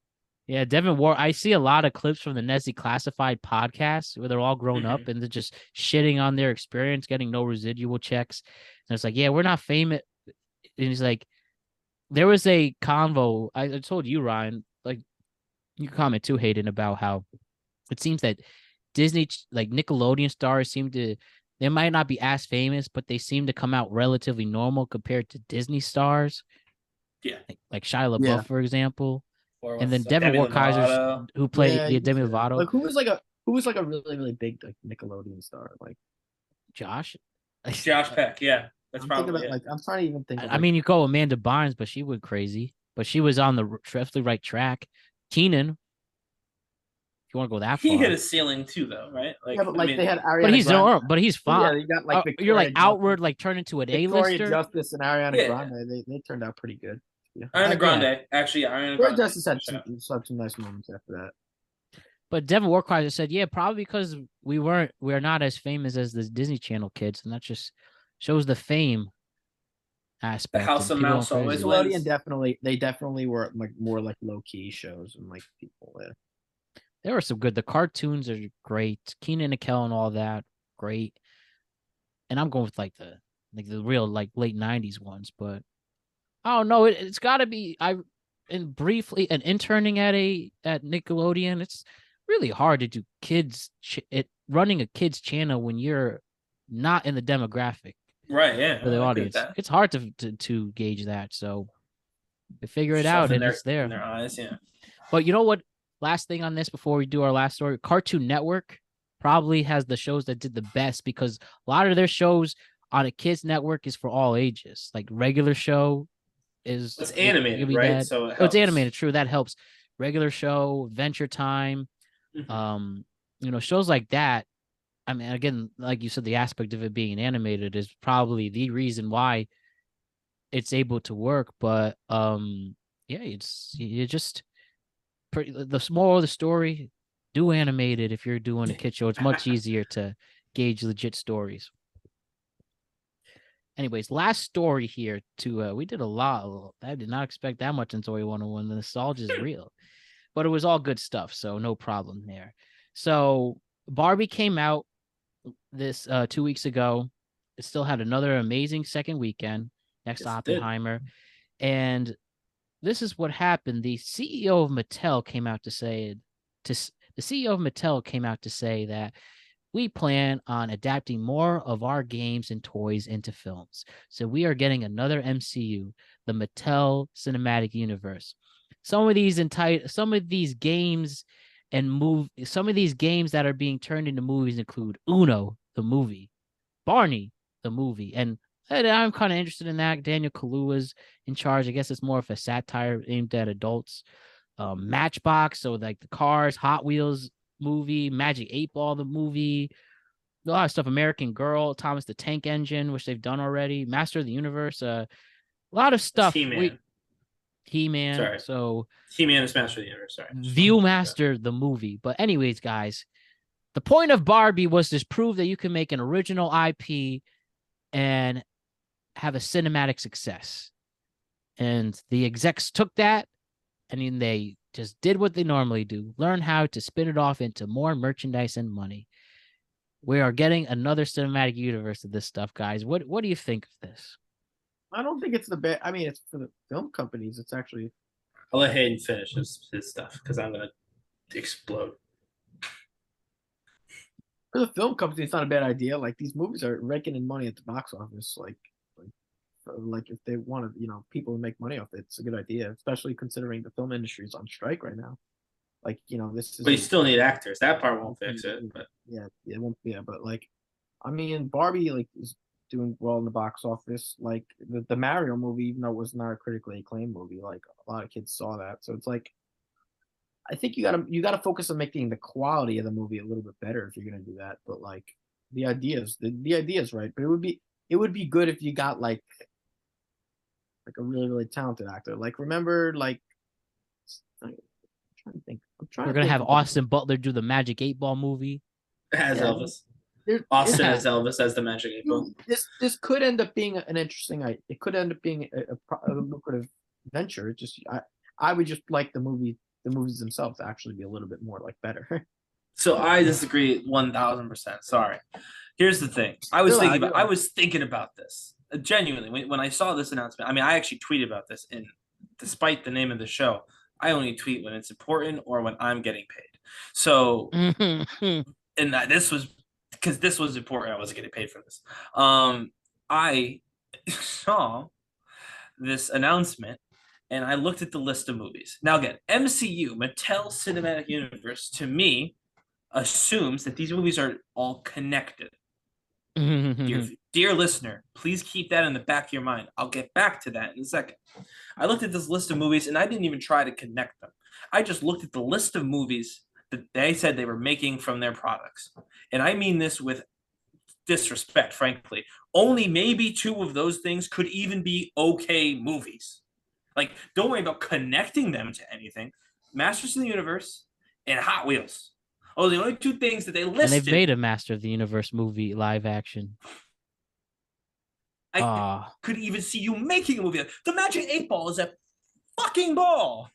Yeah, Devin Ward. I see a lot of clips from the Nessie Classified podcast where they're all grown up and they're just shitting on their experience, getting no residual checks. And it's like, yeah, we're not famous. And he's like, there was a convo. I told you, Ryan, like you comment too, Hayden, about how it seems that Disney, like Nickelodeon stars they might not be as famous, but they seem to come out relatively normal compared to Disney stars. Yeah. Like Shia LaBeouf, for example. And then Devin Ward Kaiser, who played Demi Lovato. Like who was like a really, really big Nickelodeon star? Like Josh Peck, yeah. That's probably it. I'm trying to even think. I mean, you go Amanda Bynes, but she went crazy. But she was on the right track. Keenan, if you want to go that far, he hit a ceiling too, though, right? Like, they had Ariana. But he's fine. Yeah, you got like you're like outward, like turned into an A-lister. Victoria Justice and Ariana Grande, they turned out pretty good. Yeah. Ariana Grande, actually, Ariana Grande. Justice had some nice moments after that. But Devin Warcry said, yeah, probably because we're not as famous as the Disney Channel kids, and that just shows the fame The aspect. House And of people Mouse going always crazy. wins. They definitely were like more like low key shows and like people. There were some good. The cartoons are great. Keenan and Kel and all that, great. And I'm going with like the real like late '90s ones, but I don't know. It's got to be briefly and interning at Nickelodeon. It's really hard to do running a kids channel when you're not in the demographic Right, yeah. for the I agree with audience. that. It's hard to gauge that. So they figure it Stuff out and it's in there. their eyes, yeah. But you know what? Last thing on this before we do our last story, Cartoon Network probably has the shows that did the best because a lot of their shows on a kids network is for all ages. Like regular show is It's animated, right? That. So it Oh, it's helps. animated. True, that helps. Regular show, Adventure Time, Mhm. Shows like that. I mean, again, like you said, the aspect of it being animated is probably the reason why it's able to work. But yeah, it's you just the moral of the story. Do animated if you're doing a kid show. It's much easier to gauge legit stories. Anyways, last story here we did a lot. I did not expect that much in Zoey 101. The nostalgia is real. But it was all good stuff, so no problem there. So Barbie came out this 2 weeks ago. It still had another amazing second weekend next to Oppenheimer. And this is what happened. The CEO of Mattel came out to say that we plan on adapting more of our games and toys into films. So we are getting another MCU, the Mattel Cinematic Universe. Some of these games that are being turned into movies include Uno, the movie, Barney, the movie, and I'm kind of interested in that. Daniel Kaluuya's in charge. I guess it's more of a satire aimed at adults. Matchbox, so like the Cars, Hot Wheels movie, Magic 8 Ball, the movie, a lot of stuff. American Girl, Thomas the Tank Engine, which they've done already. Master of the Universe, a lot of stuff. He-Man. Sorry. So He-Man is Master of the Universe. Sorry. Viewmaster, the movie. But anyways, guys, the point of Barbie was to prove that you can make an original IP and have a cinematic success. And the execs took that and then they just did what they normally do, learn how to spin it off into more merchandise and money. We are getting another cinematic universe of this stuff, guys. What do you think of this? I don't think it's the best. I mean, it's for the film companies. It's actually. I'll let Hayden finish his stuff because I'm gonna explode. For the film company, it's not a bad idea. Like these movies are raking in money at the box office. Like if they want to, people to make money off it, it's a good idea. Especially considering the film industry is on strike right now. Like this is. But you still need actors. That part won't fix it. But yeah, it won't. Yeah, but I mean, Barbie is doing well in the box office. Like the Mario movie, even though it was not a critically acclaimed movie, like a lot of kids saw that. So it's like, I think you gotta focus on making the quality of the movie a little bit better if you're gonna do that. But like the idea is right. But it would be good if you got like a really really talented actor. Like remember I'm trying to think. We're gonna have Austin Butler do the Magic 8 Ball movie as Elvis. Austin as Elvis as the Magic 8 Ball. This could end up being an interesting. It could end up being a lucrative venture. I would just like the movies themselves to actually be a little bit more like better. So I disagree 1000%. Sorry. Here's the thing. I was thinking about this genuinely when I saw this announcement. I mean, I actually tweeted about this, and despite the name of the show, I only tweet when it's important or when I'm getting paid. So, and this was because this was important. I wasn't getting paid for this. I saw this announcement and I looked at the list of movies. Now again, MCU, Mattel Cinematic Universe, to me, assumes that these movies are all connected. Dear listener, please keep that in the back of your mind. I'll get back to that in a second. I looked at this list of movies and I didn't even try to connect them. I just looked at the list of movies that they said they were making from their products. And I mean this with disrespect, frankly. Only maybe 2 of those things could even be okay movies. Like, don't worry about connecting them to anything. Masters of the Universe and Hot Wheels. Oh, the only two things that they listed. And they've made a Master of the Universe movie live action. I could even see you making a movie. The Magic 8-Ball is a fucking ball.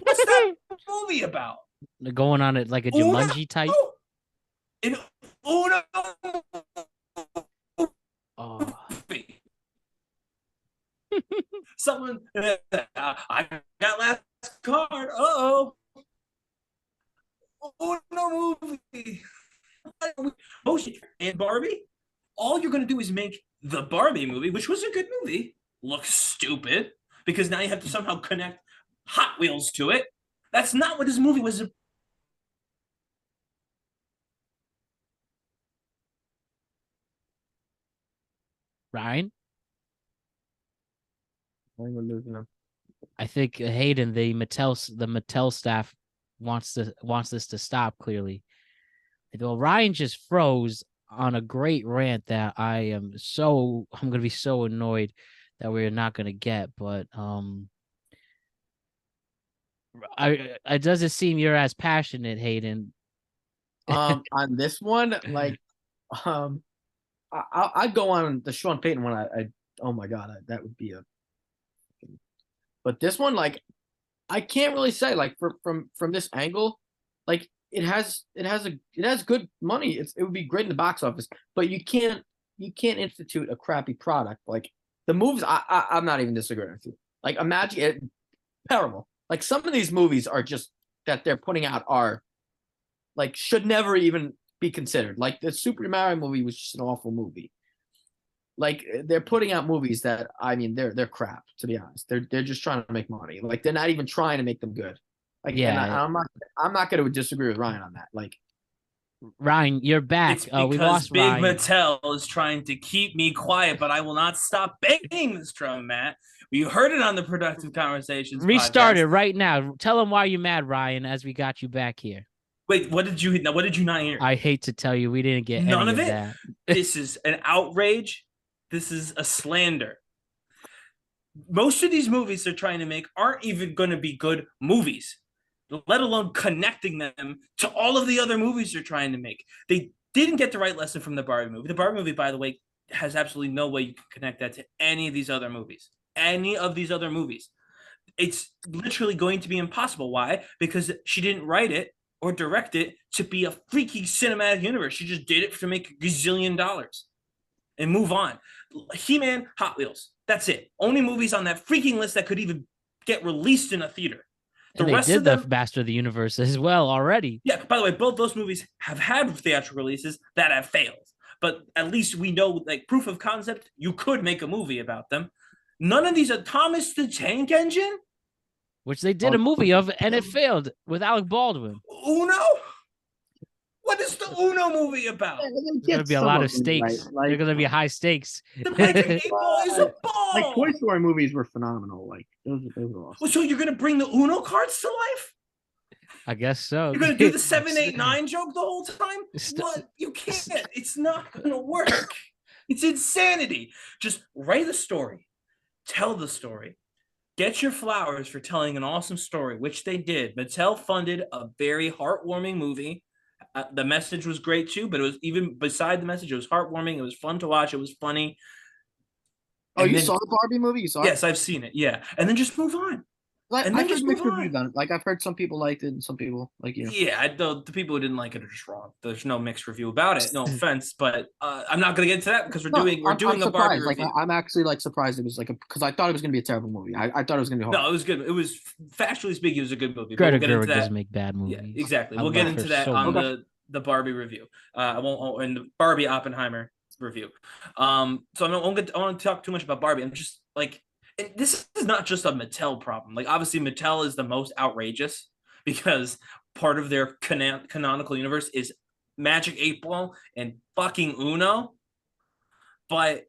What's that movie about? They're going on it like a Jumanji type. An Uno. Oh. Someone, I got last card. Uh-oh. Uno movie. Motion and Barbie. All you're going to do is make the Barbie movie, which was a good movie, look stupid because now you have to somehow connect Hot Wheels to it. That's not what this movie was. Ryan? We're losing him. I think Hayden, the Mattel staff wants this to stop clearly. Well, Ryan just froze on a great rant that I'm going to be so annoyed that we're not going to get, but it doesn't seem you're as passionate, Hayden. On this one, like, I'd go on the Sean Payton one. Oh my God, that would be a. But this one, like, I can't really say, like, from this angle, like, it has good money. It would be great in the box office, but you can't institute a crappy product. Like the movies, I'm not even disagreeing with you. Like, imagine it terrible. Like, some of these movies are just that they're putting out are like should never even be considered. Like the Super Mario movie was just an awful movie. Like, they're putting out movies that, I mean, they're crap, to be honest. They're just trying to make money. Like, they're not even trying to make them good. Like, yeah, and I'm not going to disagree with Ryan on that. Like, Ryan, you're back. It's because we lost Big Ryan. Mattel is trying to keep me quiet, but I will not stop banging this drum, Matt. You heard it on the Productive Conversations Restart podcast. it right now. Tell them why you're mad, Ryan, as we got you back here. Wait, what did you not hear? I hate to tell you, we didn't get none any of it. That. This is an outrage. This is a slander. Most of these movies they're trying to make aren't even going to be good movies, let alone connecting them to all of the other movies they're trying to make. They didn't get the right lesson from the Barbie movie. The Barbie movie, by the way, has absolutely no way you can connect that to any of these other movies. It's literally going to be impossible. Why? Because she didn't write it or direct it to be a freaky cinematic universe. She just did it to make $1 gazillion and move on. He-Man, Hot Wheels. That's it. Only movies on that freaking list that could even get released in a theater. The rest of them, the Master of the Universe as well already. Yeah, by the way, both those movies have had theatrical releases that have failed. But at least we know, like, proof of concept, you could make a movie about them. None of these are Thomas the Tank Engine? Which they did a movie of, and it failed with Alec Baldwin. Uno? What is the Uno movie about? There's going to be a lot of stakes. Right? There's going to be high stakes. The Magic 8-Ball is a ball. Like, Toy Story movies were phenomenal. Like, those were awesome. Well, so you're going to bring the Uno cards to life? I guess so. You're going to do the 789 joke the whole time? What? You can't. It's not going to work. It's insanity. Just write a story. Tell the story. Get your flowers for telling an awesome story, which they did. Mattel funded a very heartwarming movie. The message was great too, but it was even beside the message, it was heartwarming. It was fun to watch. It was funny. Oh, you saw the Barbie movie? You saw it? Yes, I've seen it. Yeah. And then just move on. Like, I've heard mixed reviews on it. Like, I've heard some people liked it and some people like you. Yeah, the people who didn't like it are just wrong. There's no mixed review about it. No offense, but I'm not going to get into that because we're doing a Barbie review. Like, I'm actually like surprised it was like because I thought it was going to be a terrible movie. I thought it was going to be horrible. No, it was good. It was factually speaking, it was a good movie. Greta Gerwig doesn't make bad movies. Yeah, exactly. We'll get into that on the Barbie review. I won't in the Barbie Oppenheimer review. So I don't want to talk too much about Barbie. I'm just like. And this is not just a Mattel problem. Like, obviously, Mattel is the most outrageous because part of their canonical universe is Magic 8-Ball and fucking Uno. But,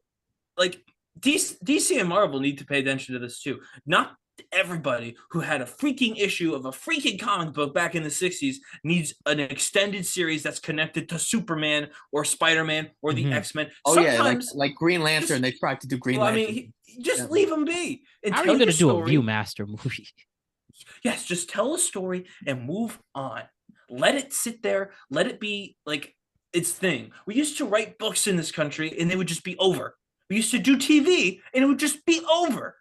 like, DC and Marvel need to pay attention to this, too. Not everybody who had a freaking issue of a freaking comic book back in the 60s needs an extended series that's connected to Superman or Spider-Man or the X-Men. Oh, sometimes, yeah, like Green Lantern, they tried to do Green Lantern. I mean, just leave them be. How are you going to do a Viewmaster movie? Yes, just tell a story and move on. Let it sit there. Let it be like its thing. We used to write books in this country and they would just be over. We used to do TV and it would just be over.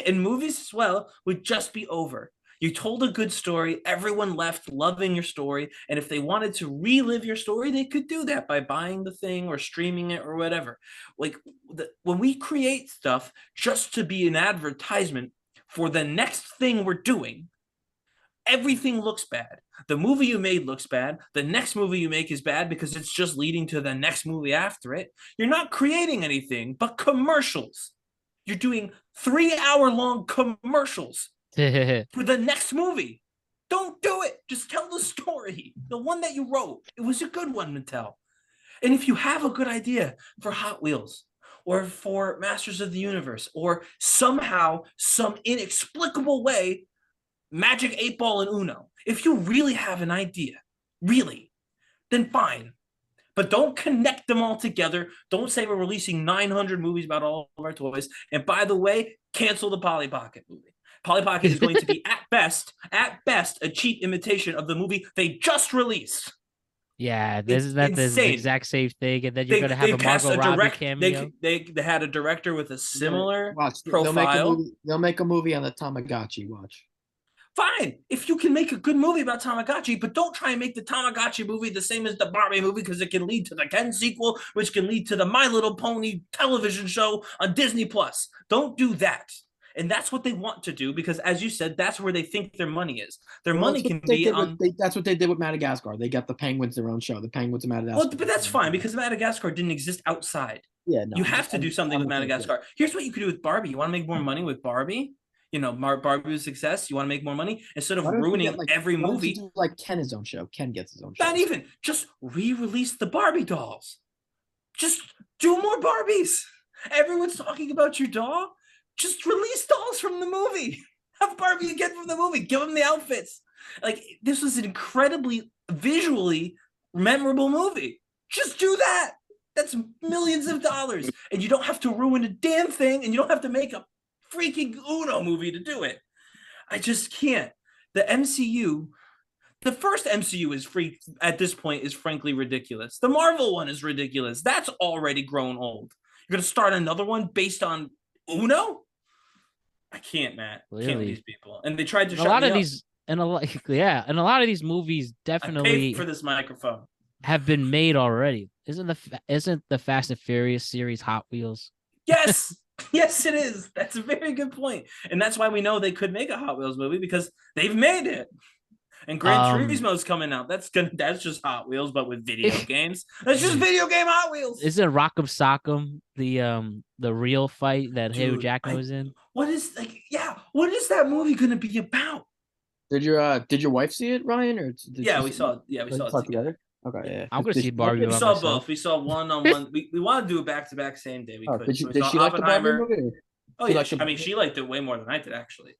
And movies as well would just be over. You told a good story. Everyone left loving your story. And if they wanted to relive your story, they could do that by buying the thing or streaming it or whatever. Like when we create stuff just to be an advertisement for the next thing we're doing, everything looks bad. The movie you made looks bad. The next movie you make is bad because it's just leading to the next movie after it. You're not creating anything but commercials. You're doing 3-hour-long commercials for the next movie. Don't do it. Just tell the story. The one that you wrote. It was a good one, Mattel. And if you have a good idea for Hot Wheels or for Masters of the Universe or somehow, some inexplicable way, Magic 8 Ball and Uno, if you really have an idea, really, then fine. But don't connect them all together. Don't say we're releasing 900 movies about all of our toys. And by the way, cancel the Polly Pocket movie. Polly Pocket is going to be at best, a cheap imitation of the movie they just released. Yeah, that's the exact same thing, and then you're gonna have a Margot Robbie cameo. They had a director with a similar profile. They'll make a movie on the Tamagotchi. Watch. Fine, if you can make a good movie about Tamagotchi, but don't try and make the Tamagotchi movie the same as the Barbie movie because it can lead to the Ken sequel, which can lead to the My Little Pony television show on Disney Plus. Don't do that. And that's what they want to do because, as you said, that's where they think their money is. Their money can be on. That's what they did with Madagascar. They got the Penguins their own show. The Penguins of Madagascar. Well, but that's fine because Madagascar didn't exist outside. Yeah, no, you have to do something with Madagascar. Here's what you could do with Barbie. You want to make more money with Barbie? You know, Barbie was success. You want to make more money instead of ruining every movie. Like Ken his own show. Ken gets his own show. Not even. Just re-release the Barbie dolls. Just do more Barbies. Everyone's talking about your doll. Just release dolls from the movie. Have Barbie again from the movie. Give them the outfits. Like this was an incredibly visually memorable movie. Just do that. That's millions of dollars, and you don't have to ruin a damn thing, and you don't have to make a freaking Uno movie to do it. I just can't. The MCU, the first MCU is free at this point is frankly ridiculous. The Marvel one is ridiculous. That's already grown old. You're gonna start another one based on Uno? I can't, Matt. Really? Can't with these people. And they tried to shut me up. And a lot of these movies definitely I paid for this microphone. Have been made already. Isn't the Fast and Furious series Hot Wheels? Yes. Yes, it is. That's a very good point. And that's why we know they could make a Hot Wheels movie because they've made it. And Gran Turismo's coming out. That's just Hot Wheels, but with video games. That's just video game Hot Wheels. Isn't Rock'em Sock'em the real fight that Hugh Jackman was in? What is that movie gonna be about? Did your wife see it, Ryan? Or we saw it together. Okay, yeah. I'm gonna see Barbie. We saw both. We saw one on one. We want to do it back to back same day. We could. Did she like the Barbie movie? Oh yeah. She liked it way more than I did actually.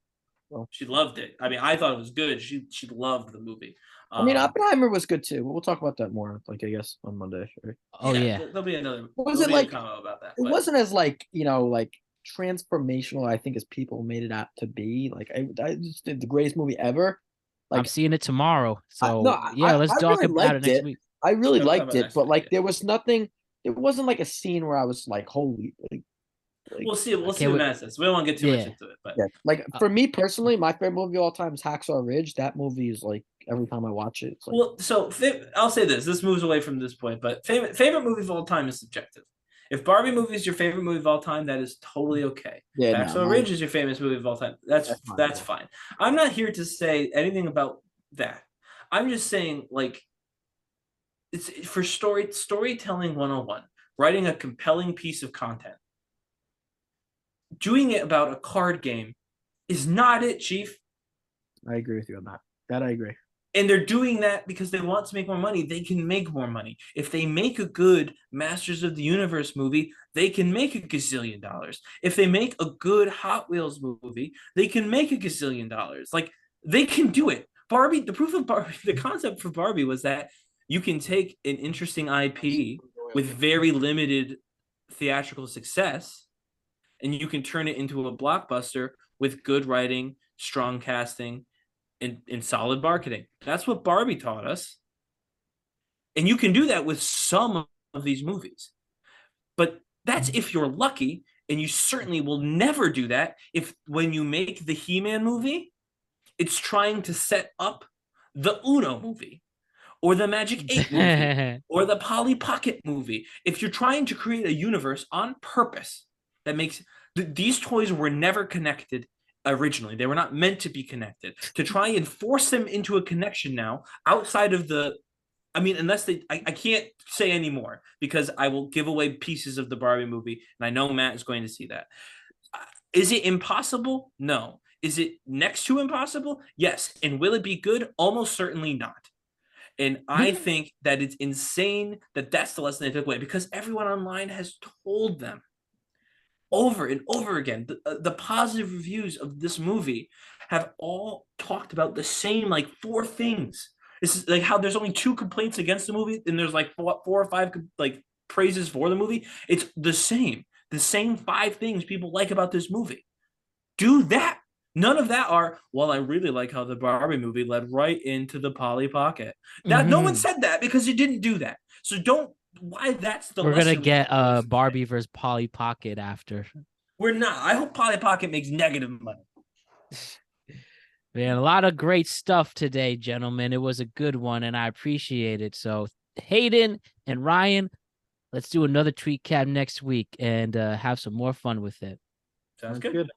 Oh. She loved it. I mean, I thought it was good. She loved the movie. Oppenheimer was good too. We'll talk about that more, I guess, on Monday. Right? Oh yeah. There'll be another. Was it like comment about that? It wasn't as transformational. I think as people made it out to be. Like I just did the greatest movie ever. Like, I'm seeing it tomorrow. So let's talk really about it next week. I really liked it, but there was nothing. It wasn't like a scene where I was like, "Holy!" We'll see. We'll see what Matt says. We don't want to get too much into it, but for me personally, my favorite movie of all time is Hacksaw Ridge. That movie is like every time I watch it. It's like, I'll say this. This moves away from this point, but favorite movie of all time is subjective. If Barbie movie is your favorite movie of all time, that is totally okay. Yeah, Hacksaw Ridge is your famous movie of all time. That's fine. I'm not here to say anything about that. I'm just saying it's for storytelling 101, writing a compelling piece of content. Doing it about a card game is not it, Chief. I agree with you on that. That I agree. And they're doing that because they want to make more money. They can make more money. If they make a good Masters of the Universe movie, they can make $1 gazillion. If they make a good Hot Wheels movie, they can make $1 gazillion. Like, they can do it. Barbie, the proof of Barbie, the concept for Barbie was that you can take an interesting IP with very limited theatrical success, and you can turn it into a blockbuster with good writing, strong casting, in solid marketing. That's what Barbie taught us. And you can do that with some of these movies. But that's if you're lucky, and you certainly will never do that if when you make the He-Man movie, it's trying to set up the Uno movie or the Magic 8 movie or the Polly Pocket movie. If you're trying to create a universe on purpose that makes these toys were never connected originally. They were not meant to be connected. To try and force them into a connection now outside of the unless I can't say anymore because I will give away pieces of the Barbie movie, and I know Matt is going to see that. Is it impossible? No. Is it next to impossible? Yes. And will it be good? Almost certainly not. And I think that it's insane that that's the lesson they took away because everyone online has told them over and over again. The positive reviews of this movie have all talked about the same 4 things. This is like how there's only 2 complaints against the movie, and there's 4 or 5 praises for the movie. It's the same 5 things people like about this movie. Do that. None of that are, well, I really like how the Barbie movie led right into the Polly Pocket. That no one said that because it didn't do that. So why that's the We're lesson gonna get Barbie versus Polly Pocket after. We're not. I hope Polly Pocket makes negative money. Man, a lot of great stuff today, gentlemen. It was a good one, and I appreciate it. So, Hayden and Ryan, let's do another TweetCap next week and have some more fun with it. Sounds good.